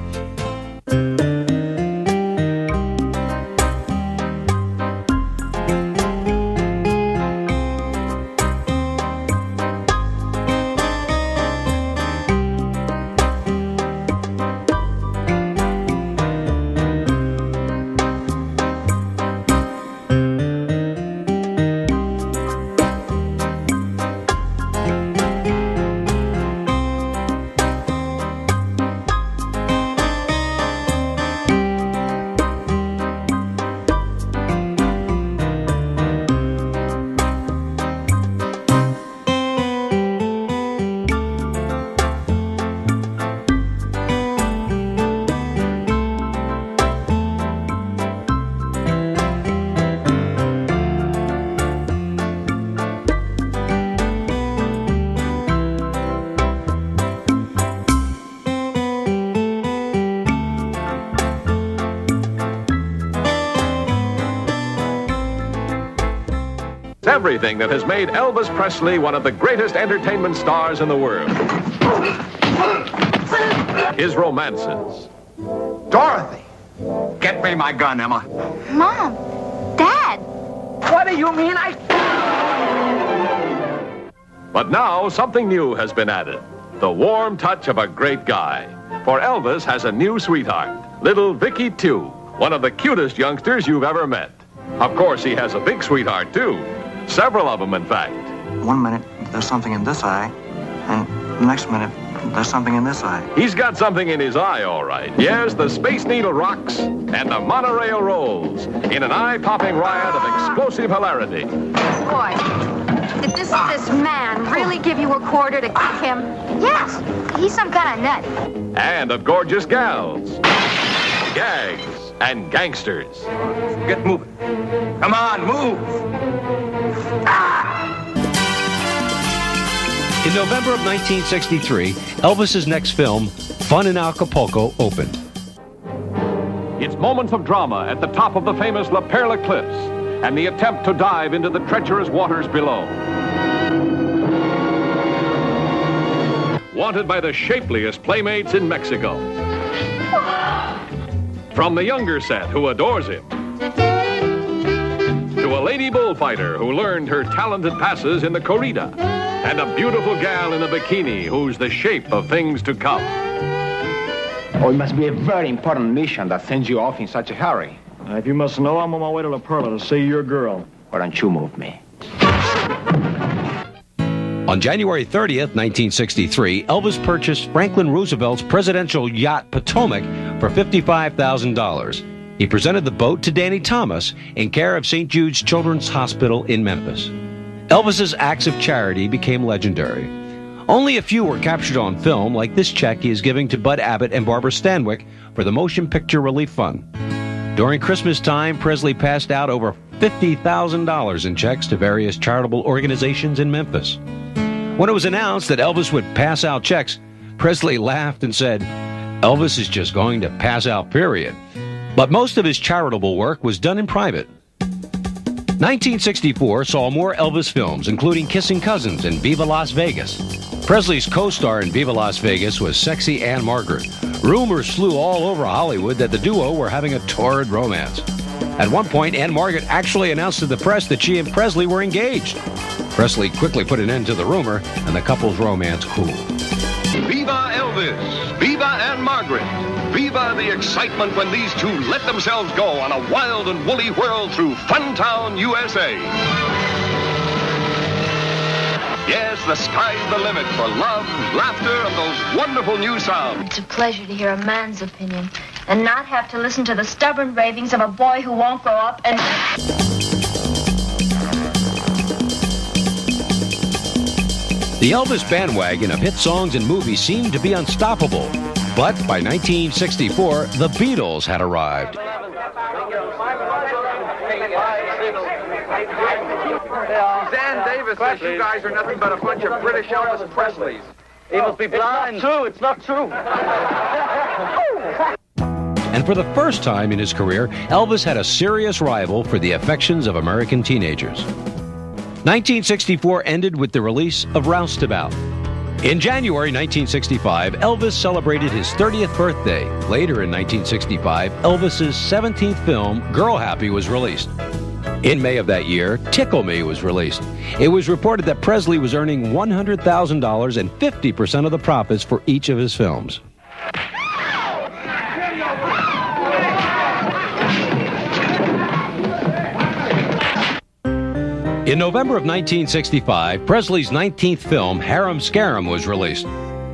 everything that has made Elvis Presley one of the greatest entertainment stars in the world. His romances. Dorothy! Get me my gun, Emma. Mom! Dad! What do you mean But now something new has been added. The warm touch of a great guy. For Elvis has a new sweetheart, little Vicky 2, one of the cutest youngsters you've ever met. Of course, he has a big sweetheart, too. Several of them, in fact. 1 minute, there's something in this eye, and the next minute, there's something in this eye. He's got something in his eye, all right. Yes, the Space Needle rocks and the monorail rolls in an eye-popping riot of explosive hilarity. Boy, did this man really give you a quarter to kick him? Yes, he's some kind of nut. And of gorgeous gals, gags, and gangsters. Get moving. Come on, move. In November of 1963, Elvis's next film, Fun in Acapulco, opened. It's moments of drama at the top of the famous La Perla Cliffs and the attempt to dive into the treacherous waters below. Wanted by the shapeliest playmates in Mexico. From the younger set who adores him, to a lady bullfighter who learned her talented passes in the corrida, and a beautiful gal in a bikini who's the shape of things to come. Oh, it must be a very important mission that sends you off in such a hurry. If you must know, I'm on my way to La Perla to see your girl. Why don't you move me? On January 30th, 1963, Elvis purchased Franklin Roosevelt's presidential yacht Potomac for $55,000. He presented the boat to Danny Thomas in care of St. Jude's Children's Hospital in Memphis. Elvis's acts of charity became legendary. Only a few were captured on film, like this check he is giving to Bud Abbott and Barbara Stanwyck for the Motion Picture Relief Fund. During Christmas time, Presley passed out over $50,000 in checks to various charitable organizations in Memphis. When it was announced that Elvis would pass out checks, Presley laughed and said, "Elvis is just going to pass out, period." But most of his charitable work was done in private. 1964 saw more Elvis films, including Kissing Cousins and Viva Las Vegas. Presley's co-star in Viva Las Vegas was sexy Anne Margaret. Rumors flew all over Hollywood that the duo were having a torrid romance. At one point, Anne Margaret actually announced to the press that she and Presley were engaged. Presley quickly put an end to the rumor, and the couple's romance cooled. Viva Elvis! Viva Anne Margaret! Viva the excitement when these two let themselves go on a wild and woolly whirl through Funtown, USA. Yes, the sky's the limit for love, laughter, and those wonderful new sounds. It's a pleasure to hear a man's opinion and not have to listen to the stubborn ravings of a boy who won't grow up and... The Elvis bandwagon of hit songs and movies seemed to be unstoppable. But by 1964, the Beatles had arrived. Suzanne Davis says you guys are nothing but a bunch of British Elvis Presleys. He must be blind. It's not true. And for the first time in his career, Elvis had a serious rival for the affections of American teenagers. 1964 ended with the release of Roustabout. In January 1965, Elvis celebrated his 30th birthday. Later in 1965, Elvis's 17th film, Girl Happy, was released. In May of that year, Tickle Me was released. It was reported that Presley was earning $100,000 and 50% of the profits for each of his films. In November of 1965, Presley's 19th film, Harem Scarum, was released.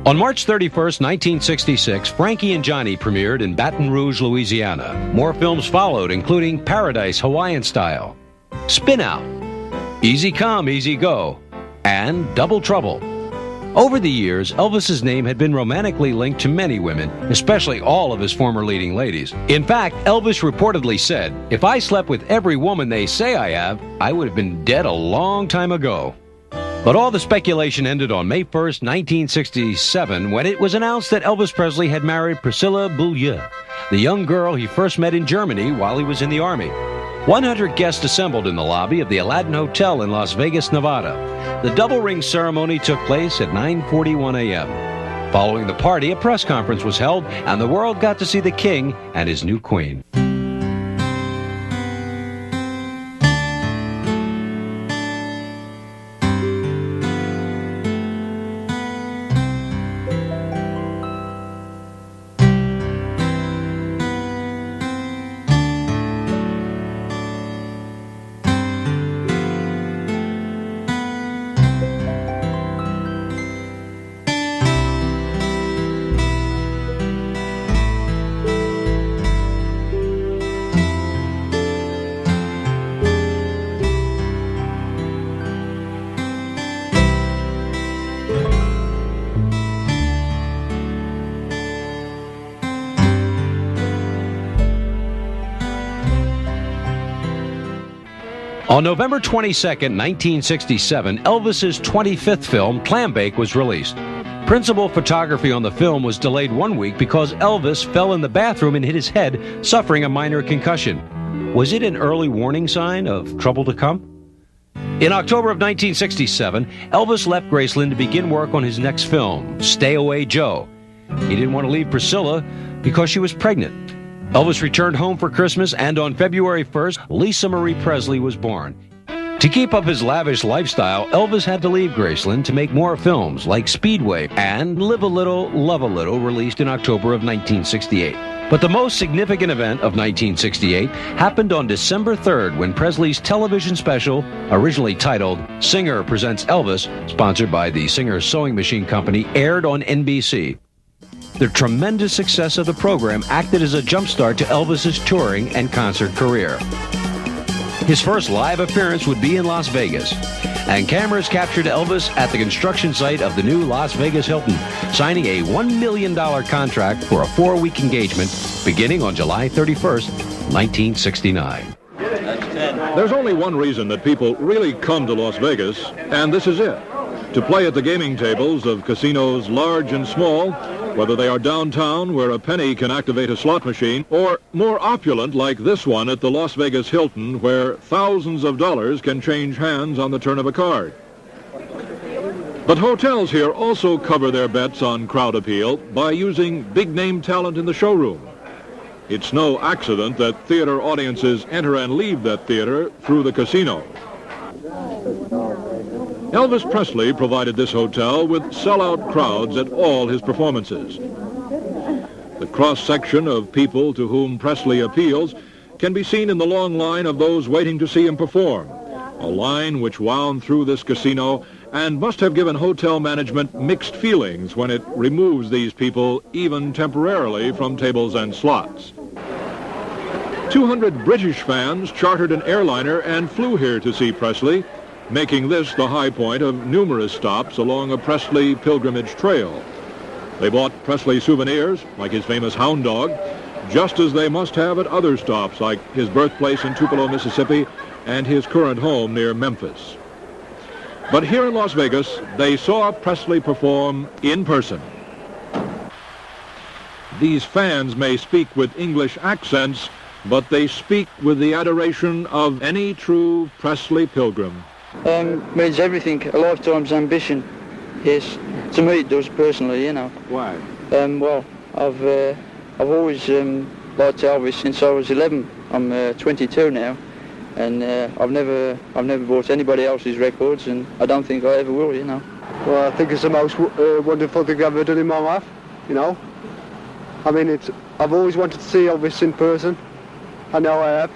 On March 31st, 1966, Frankie and Johnny premiered in Baton Rouge, Louisiana. More films followed, including Paradise Hawaiian Style, Spin Out, Easy Come, Easy Go, and Double Trouble. Over the years, Elvis's name had been romantically linked to many women, especially all of his former leading ladies. In fact, Elvis reportedly said, "If I slept with every woman they say I have, I would have been dead a long time ago." But all the speculation ended on May 1st, 1967, when it was announced that Elvis Presley had married Priscilla Beaulieu, the young girl he first met in Germany while he was in the Army. 100 guests assembled in the lobby of the Aladdin Hotel in Las Vegas, Nevada. The double ring ceremony took place at 9:41 a.m. Following the party, a press conference was held, and the world got to see the king and his new queen. On November 22, 1967, Elvis's 25th film, Clambake, was released. Principal photography on the film was delayed 1 week because Elvis fell in the bathroom and hit his head, suffering a minor concussion. Was it an early warning sign of trouble to come? In October of 1967, Elvis left Graceland to begin work on his next film, Stay Away Joe. He didn't want to leave Priscilla because she was pregnant. Elvis returned home for Christmas, and on February 1st, Lisa Marie Presley was born. To keep up his lavish lifestyle, Elvis had to leave Graceland to make more films like Speedway and Live a Little, Love a Little, released in October of 1968. But the most significant event of 1968 happened on December 3rd when Presley's television special, originally titled Singer Presents Elvis, sponsored by the Singer Sewing Machine Company, aired on NBC. The tremendous success of the program acted as a jumpstart to Elvis's touring and concert career. His first live appearance would be in Las Vegas, and cameras captured Elvis at the construction site of the new Las Vegas Hilton, signing a $1 million contract for a 4-week engagement beginning on July 31st, 1969. There's only one reason that people really come to Las Vegas, and this is it: to play at the gaming tables of casinos large and small, whether they are downtown where a penny can activate a slot machine, or more opulent like this one at the Las Vegas Hilton where thousands of dollars can change hands on the turn of a card. But hotels here also cover their bets on crowd appeal by using big-name talent in the showroom. It's no accident that theater audiences enter and leave that theater through the casino. Elvis Presley provided this hotel with sellout crowds at all his performances. The cross-section of people to whom Presley appeals can be seen in the long line of those waiting to see him perform, a line which wound through this casino and must have given hotel management mixed feelings when it removes these people, even temporarily, from tables and slots. 200 British fans chartered an airliner and flew here to see Presley, making this the high point of numerous stops along a Presley pilgrimage trail. They bought Presley souvenirs, like his famous hound dog, just as they must have at other stops, like his birthplace in Tupelo, Mississippi, and his current home near Memphis. But here in Las Vegas, they saw Presley perform in person. These fans may speak with English accents, but they speak with the adoration of any true Presley pilgrim. Means everything, a lifetime's ambition. Yes, to me it does personally, you know. Why? Well, I've always liked Elvis since I was 11. I'm 22 now, and I've never bought anybody else's records, and I don't think I ever will, you know. Well, I think it's the most wonderful thing I've ever done in my life, you know. I mean, I've always wanted to see Elvis in person. I know I have.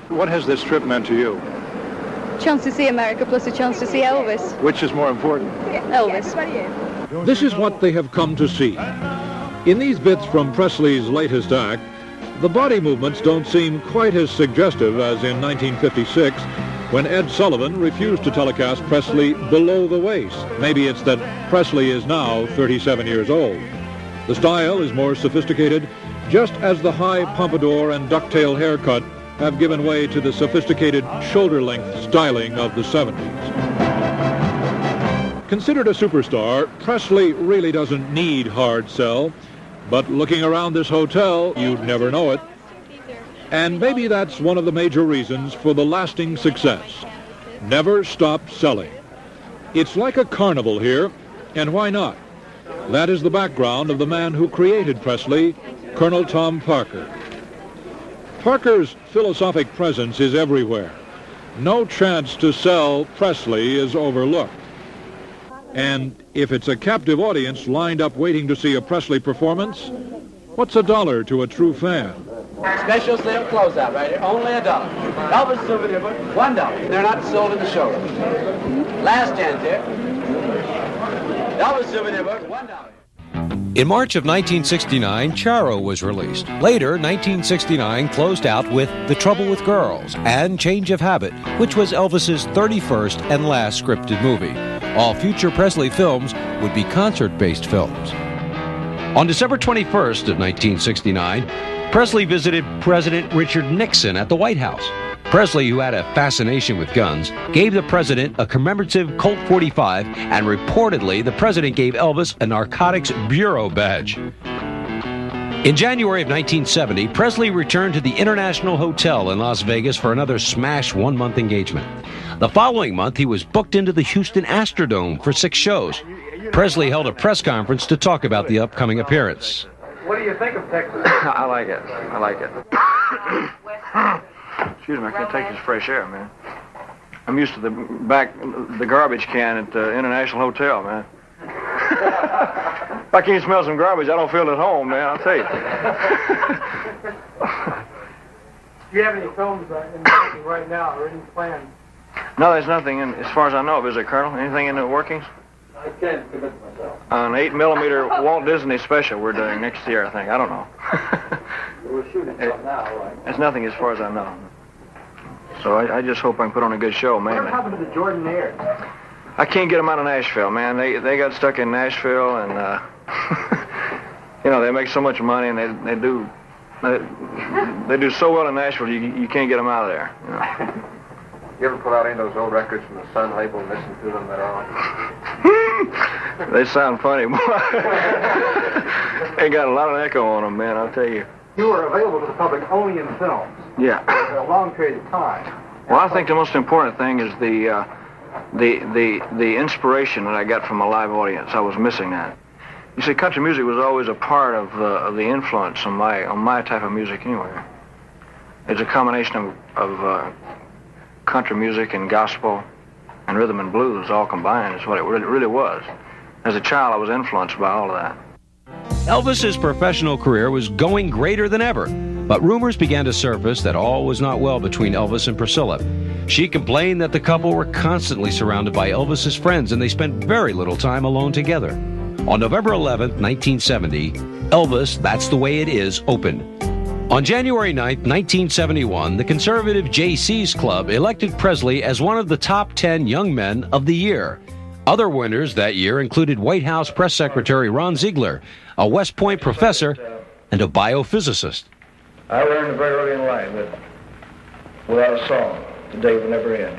What has this trip meant to you? Chance to see America plus a chance to see Elvis. Which is more important? Elvis. This is what they have come to see. In these bits from Presley's latest act, the body movements don't seem quite as suggestive as in 1956, when Ed Sullivan refused to telecast Presley below the waist. Maybe it's that Presley is now 37 years old. The style is more sophisticated, just as the high pompadour and ducktail haircut have given way to the sophisticated shoulder-length styling of the 70s. Considered a superstar, Presley really doesn't need hard sell, but looking around this hotel, you'd never know it. And maybe that's one of the major reasons for the lasting success. Never stop selling. It's like a carnival here, and why not? That is the background of the man who created Presley, Colonel Tom Parker. Parker's philosophic presence is everywhere. No chance to sell Presley is overlooked. And if it's a captive audience lined up waiting to see a Presley performance, what's $1 to a true fan? Special sale closeout right here, only $1. Elvis souvenir book, $1. They're not sold in the showroom. Last chance here. Elvis souvenir book, $1. In March of 1969, Charo was released. Later, 1969 closed out with The Trouble with Girls and Change of Habit, which was Elvis's 31st and last scripted movie. All future Presley films would be concert-based films. On December 21st of 1969, Presley visited President Richard Nixon at the White House. Presley, who had a fascination with guns, gave the president a commemorative Colt 45, and reportedly the president gave Elvis a Narcotics Bureau badge. In January of 1970, Presley returned to the International Hotel in Las Vegas for another smash one-month engagement. The following month, he was booked into the Houston Astrodome for 6 shows. Presley held a press conference to talk about the upcoming appearance. What do you think of Texas? I like it. I like it. Excuse me, I can't take this fresh air, man. I'm used to the garbage can at the International Hotel, man. If I can't smell some garbage, I don't feel at home, man, I'll tell you. Do you have any films in the making right now or any plans? No, there's nothing in, as far as I know, is there, Colonel? Anything in the workings? I can't commit myself. An 8mm Walt Disney special we're doing next year, I think. I don't know. We're shooting something now, right? There's nothing as far as I know. So I just hope I can put on a good show, mainly. What happened to the Jordanaires? I can't get them out of Nashville, man. They got stuck in Nashville, and you know, they make so much money, and they do so well in Nashville. You can't get them out of there. You know? You ever pull out any of those old records from the Sun label and listen to them at all? They sound funny, boy. They got a lot of echo on them, man, I'll tell you. You were available to the public only in films. Yeah. For a long period of time. Well, I think the most important thing is the inspiration that I got from a live audience. I was missing that. You see, country music was always a part of the influence on my type of music anyway. It's a combination of country music and gospel and rhythm and blues all combined is what it really was. As a child, I was influenced by all of that. Elvis's professional career was going greater than ever, but rumors began to surface that all was not well between Elvis and Priscilla. She complained that the couple were constantly surrounded by Elvis's friends and they spent very little time alone together. On November 11th, 1970, Elvis, That's the Way It Is, opened. On January 9th, 1971, the conservative JC's Club elected Presley as one of the top 10 young men of the year. Other winners that year included White House Press Secretary Ron Ziegler, a West Point professor, and a biophysicist. I learned very early in life that without a song, the day will never end.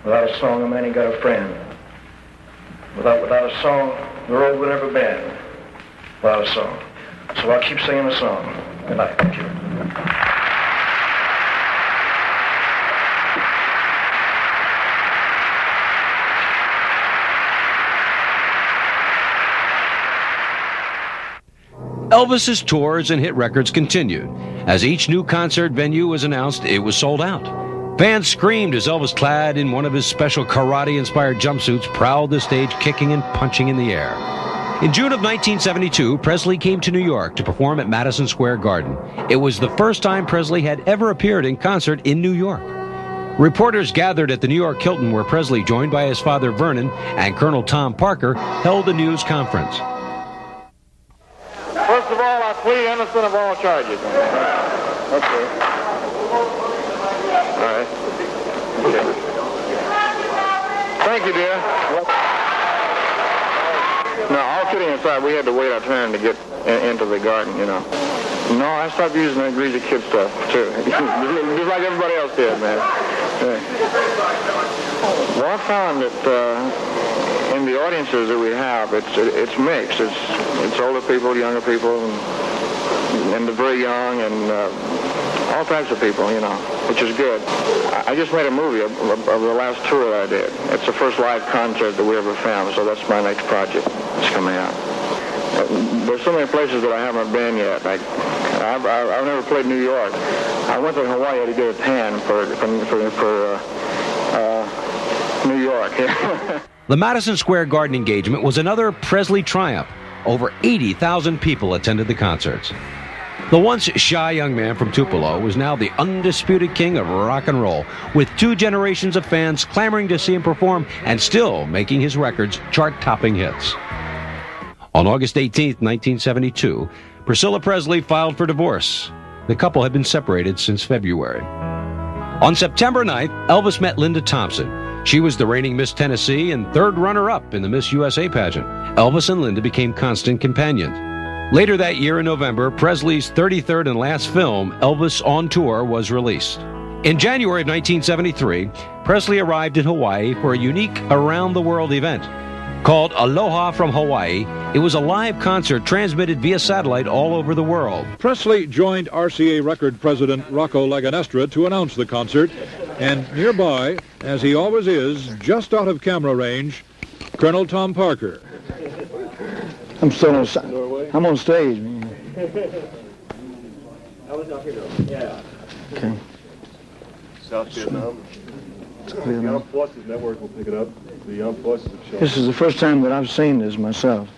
Without a song, a man ain't got a friend. Without a song, the road will never bend. Without a song. So I'll keep singing the song. Good night. Thank you. Elvis's tours and hit records continued. As each new concert venue was announced, it was sold out. Fans screamed as Elvis, clad in one of his special karate-inspired jumpsuits, prowled the stage, kicking and punching in the air. In June of 1972, Presley came to New York to perform at Madison Square Garden. It was the first time Presley had ever appeared in concert in New York. Reporters gathered at the New York Hilton, where Presley, joined by his father Vernon and Colonel Tom Parker, held a news conference. First of all, I plead innocent of all charges. Okay. All right. Okay. Thank you, dear. No, all kidding aside, we had to wait our turn to get into the garden, you know. No, I stopped using that greasy kid stuff, too. Just like everybody else did, man. Yeah. Well, I found that in the audiences that we have, it's mixed. It's older people, younger people, and the very young, and all types of people, you know, which is good. I just made a movie of the last tour that I did. It's the first live concert that we ever filmed, so that's my next project that's coming out. There's so many places that I haven't been yet. Like, I've never played New York. I went to Hawaii to get a tan for New York. The Madison Square Garden engagement was another Presley triumph. Over 80,000 people attended the concerts. The once shy young man from Tupelo was now the undisputed king of rock and roll, with 2 generations of fans clamoring to see him perform and still making his records chart-topping hits. On August 18, 1972, Priscilla Presley filed for divorce. The couple had been separated since February. On September 9th, Elvis met Linda Thompson. She was the reigning Miss Tennessee and 3rd runner-up in the Miss USA pageant. Elvis and Linda became constant companions. Later that year in November, Presley's 33rd and last film, Elvis on Tour, was released. In January of 1973, Presley arrived in Hawaii for a unique around-the-world event. Called Aloha from Hawaii, it was a live concert transmitted via satellite all over the world. Presley joined RCA Record President Rocco Laganestra to announce the concert, and nearby, as he always is, just out of camera range, Colonel Tom Parker. I'm still on stage. Yeah. Okay. South Vietnam. The Armed Forces Network will pick it up. The Armed Forces have shown. This is the first time that I've seen this myself.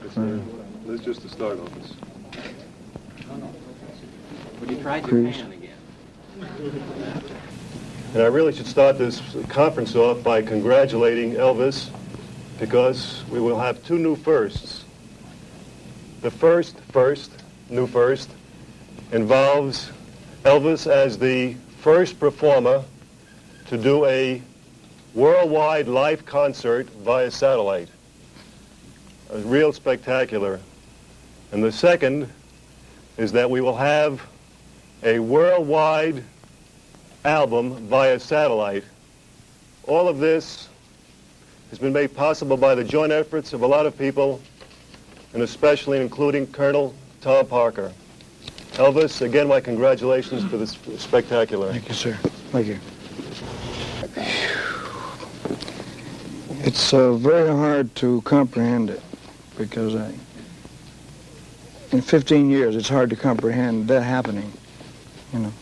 This is just the start of this. Would you try Japan again? And I really should start this conference off by congratulating Elvis, because we will have 2 new firsts. The new first, involves Elvis as the first performer to do a worldwide live concert via satellite. A real spectacular. And the second is that we will have a worldwide album via satellite. All of this has been made possible by the joint efforts of a lot of people, and especially including Colonel Tom Parker. Elvis, again, my congratulations for this spectacular. Thank you, sir. Thank you. It's very hard to comprehend it, because in 15 years it's hard to comprehend that happening, you know.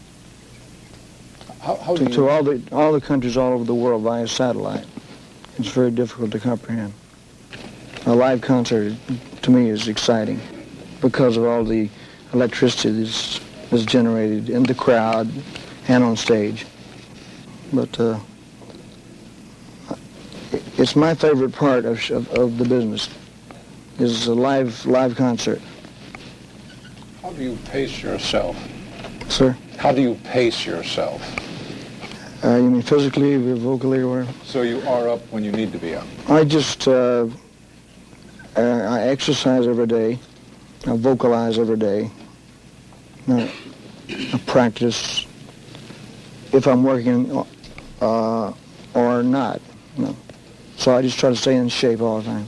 To all the countries all over the world via satellite. It's very difficult to comprehend. A live concert, to me, is exciting because of all the electricity that's generated in the crowd and on stage. But it's my favorite part of the business, is a live concert. How do you pace yourself? Sir? How do you pace yourself? You mean physically, vocally, or whatever? So you are up when you need to be up? I just, I exercise every day. I vocalize every day. I practice if I'm working or not. No. So I just try to stay in shape all the time.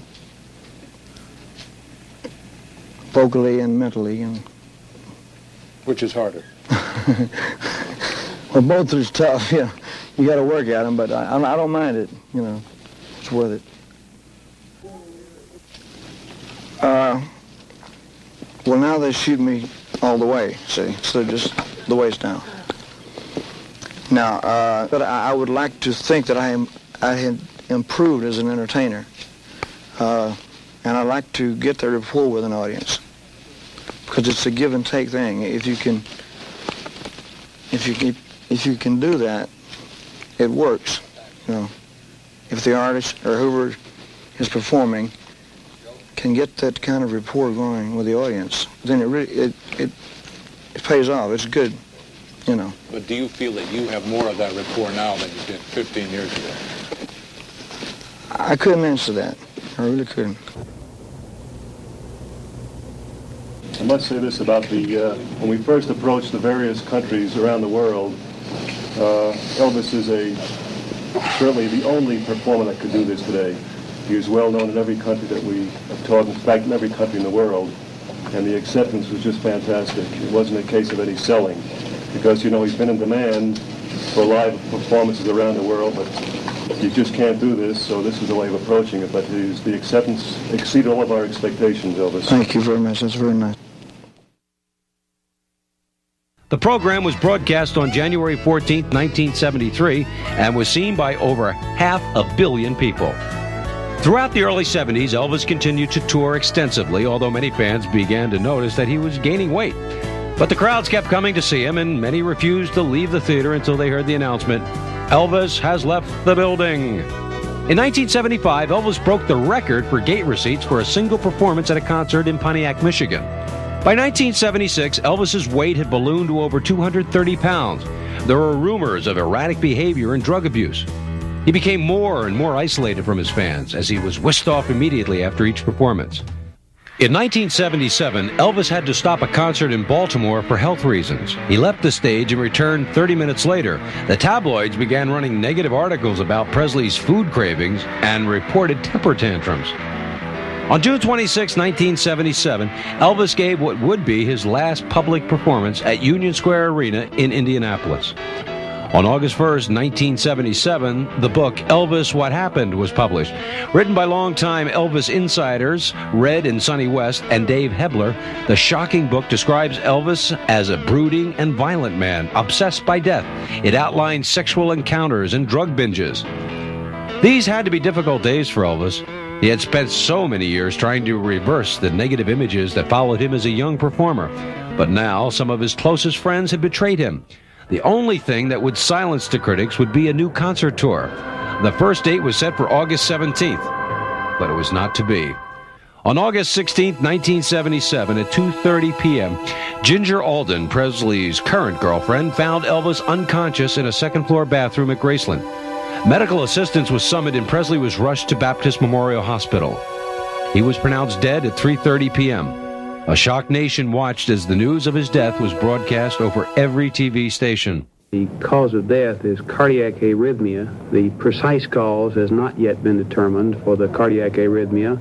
Vocally and mentally. Which is harder? Well, both are tough, yeah. You got to work at them, but I don't mind it, you know. It's worth it. Well, now they shoot me all the way, see, so just the waist down. Now, but I would like to think that I had improved as an entertainer, and I like to get the rapport with an audience, because it's a give and take thing. If you can do that, it works. You know, if the artist or whoever is performing can get that kind of rapport going with the audience, then it pays off. It's good, you know. But do you feel that you have more of that rapport now than you did 15 years ago? I couldn't answer that. I really couldn't. I must say this about when we first approached the various countries around the world, Elvis is certainly the only performer that could do this today. He is well known in every country that we have taught, in fact, in every country in the world, and the acceptance was just fantastic. It wasn't a case of any selling. because, you know, he's been in demand for live performances around the world, but you just can't do this, so this is the way of approaching it. But the acceptance exceeded all of our expectations, Elvis. Thank you very much. That's very nice. The program was broadcast on January 14, 1973, and was seen by over 500 million people. Throughout the early 70s, Elvis continued to tour extensively, although many fans began to notice that he was gaining weight. But the crowds kept coming to see him, and many refused to leave the theater until they heard the announcement, "Elvis has left the building." In 1975, Elvis broke the record for gate receipts for a single performance at a concert in Pontiac, Michigan. By 1976, Elvis's weight had ballooned to over 230 pounds. There were rumors of erratic behavior and drug abuse. He became more and more isolated from his fans as he was whisked off immediately after each performance. In 1977, Elvis had to stop a concert in Baltimore for health reasons. He left the stage and returned 30 minutes later. The tabloids began running negative articles about Presley's food cravings and reported temper tantrums. On June 26, 1977, Elvis gave what would be his last public performance at Union Square Arena in Indianapolis. On August 1st, 1977, the book Elvis, What Happened was published. Written by longtime Elvis insiders Red and Sonny West and Dave Hebler, the shocking book describes Elvis as a brooding and violent man, obsessed by death. It outlines sexual encounters and drug binges. These had to be difficult days for Elvis. He had spent so many years trying to reverse the negative images that followed him as a young performer. But now, some of his closest friends had betrayed him. The only thing that would silence the critics would be a new concert tour. The first date was set for August 17th, but it was not to be. On August 16th, 1977, at 2:30 p.m., Ginger Alden, Presley's current girlfriend, found Elvis unconscious in a second-floor bathroom at Graceland. Medical assistance was summoned and Presley was rushed to Baptist Memorial Hospital. He was pronounced dead at 3:30 p.m. A shocked nation watched as the news of his death was broadcast over every TV station. The cause of death is cardiac arrhythmia. The precise cause has not yet been determined for the cardiac arrhythmia.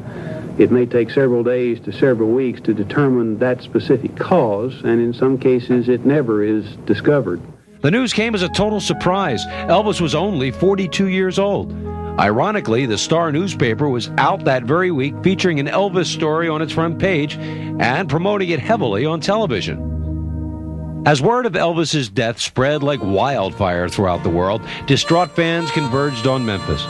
It may take several days to several weeks to determine that specific cause, and in some cases it never is discovered. The news came as a total surprise. Elvis was only 42 years old. Ironically, the Star newspaper was out that very week featuring an Elvis story on its front page and promoting it heavily on television. As word of Elvis's death spread like wildfire throughout the world, distraught fans converged on Memphis.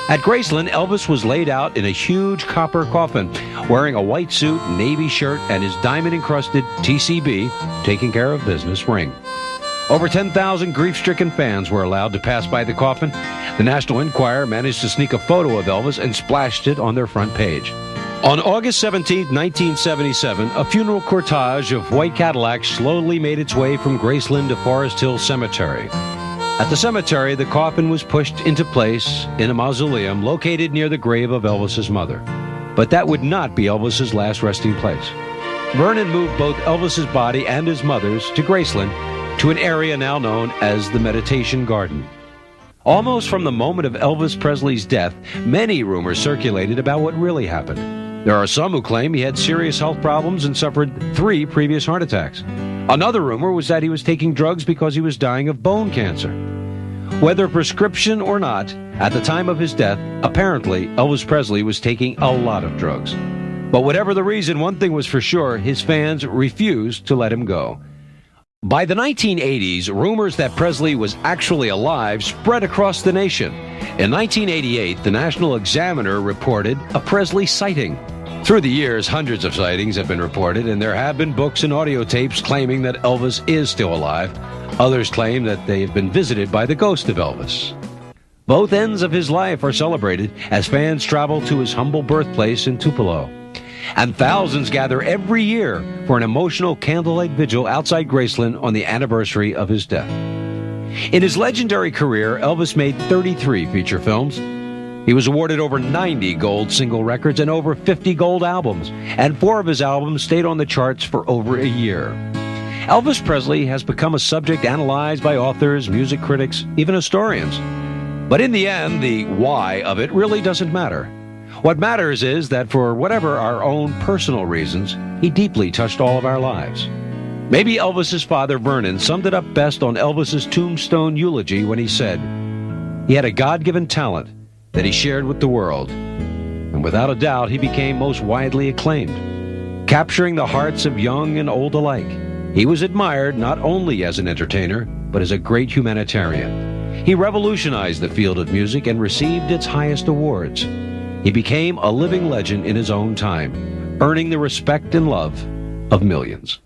At Graceland, Elvis was laid out in a huge copper coffin, wearing a white suit, navy shirt, and his diamond-encrusted TCB, Taking Care of Business, ring. Over 10,000 grief-stricken fans were allowed to pass by the coffin. The National Enquirer managed to sneak a photo of Elvis and splashed it on their front page. On August 17, 1977, a funeral cortege of white Cadillacs slowly made its way from Graceland to Forest Hill Cemetery. At the cemetery, the coffin was pushed into place in a mausoleum located near the grave of Elvis's mother. But that would not be Elvis's last resting place. Vernon moved both Elvis's body and his mother's to Graceland, to an area now known as the Meditation Garden. Almost from the moment of Elvis Presley's death, many rumors circulated about what really happened. There are some who claim he had serious health problems and suffered 3 previous heart attacks. Another rumor was that he was taking drugs because he was dying of bone cancer. Whether prescription or not, at the time of his death, apparently Elvis Presley was taking a lot of drugs. But whatever the reason, one thing was for sure, his fans refused to let him go. By the 1980s, rumors that Presley was actually alive spread across the nation. In 1988, the National Examiner reported a Presley sighting. Through the years, hundreds of sightings have been reported, and there have been books and audio tapes claiming that Elvis is still alive. Others claim that they have been visited by the ghost of Elvis. Both ends of his life are celebrated as fans travel to his humble birthplace in Tupelo. And thousands gather every year for an emotional candlelight vigil outside Graceland on the anniversary of his death. In his legendary career, Elvis made 33 feature films. He was awarded over 90 gold single records and over 50 gold albums, and 4 of his albums stayed on the charts for over a year. Elvis Presley has become a subject analyzed by authors, music critics, even historians. But in the end, the why of it really doesn't matter. What matters is that for whatever our own personal reasons, he deeply touched all of our lives. Maybe Elvis's father, Vernon, summed it up best on Elvis's tombstone eulogy when he said, he had a God-given talent that he shared with the world, and without a doubt he became most widely acclaimed, capturing the hearts of young and old alike. He was admired not only as an entertainer, but as a great humanitarian. He revolutionized the field of music and received its highest awards. He became a living legend in his own time, earning the respect and love of millions.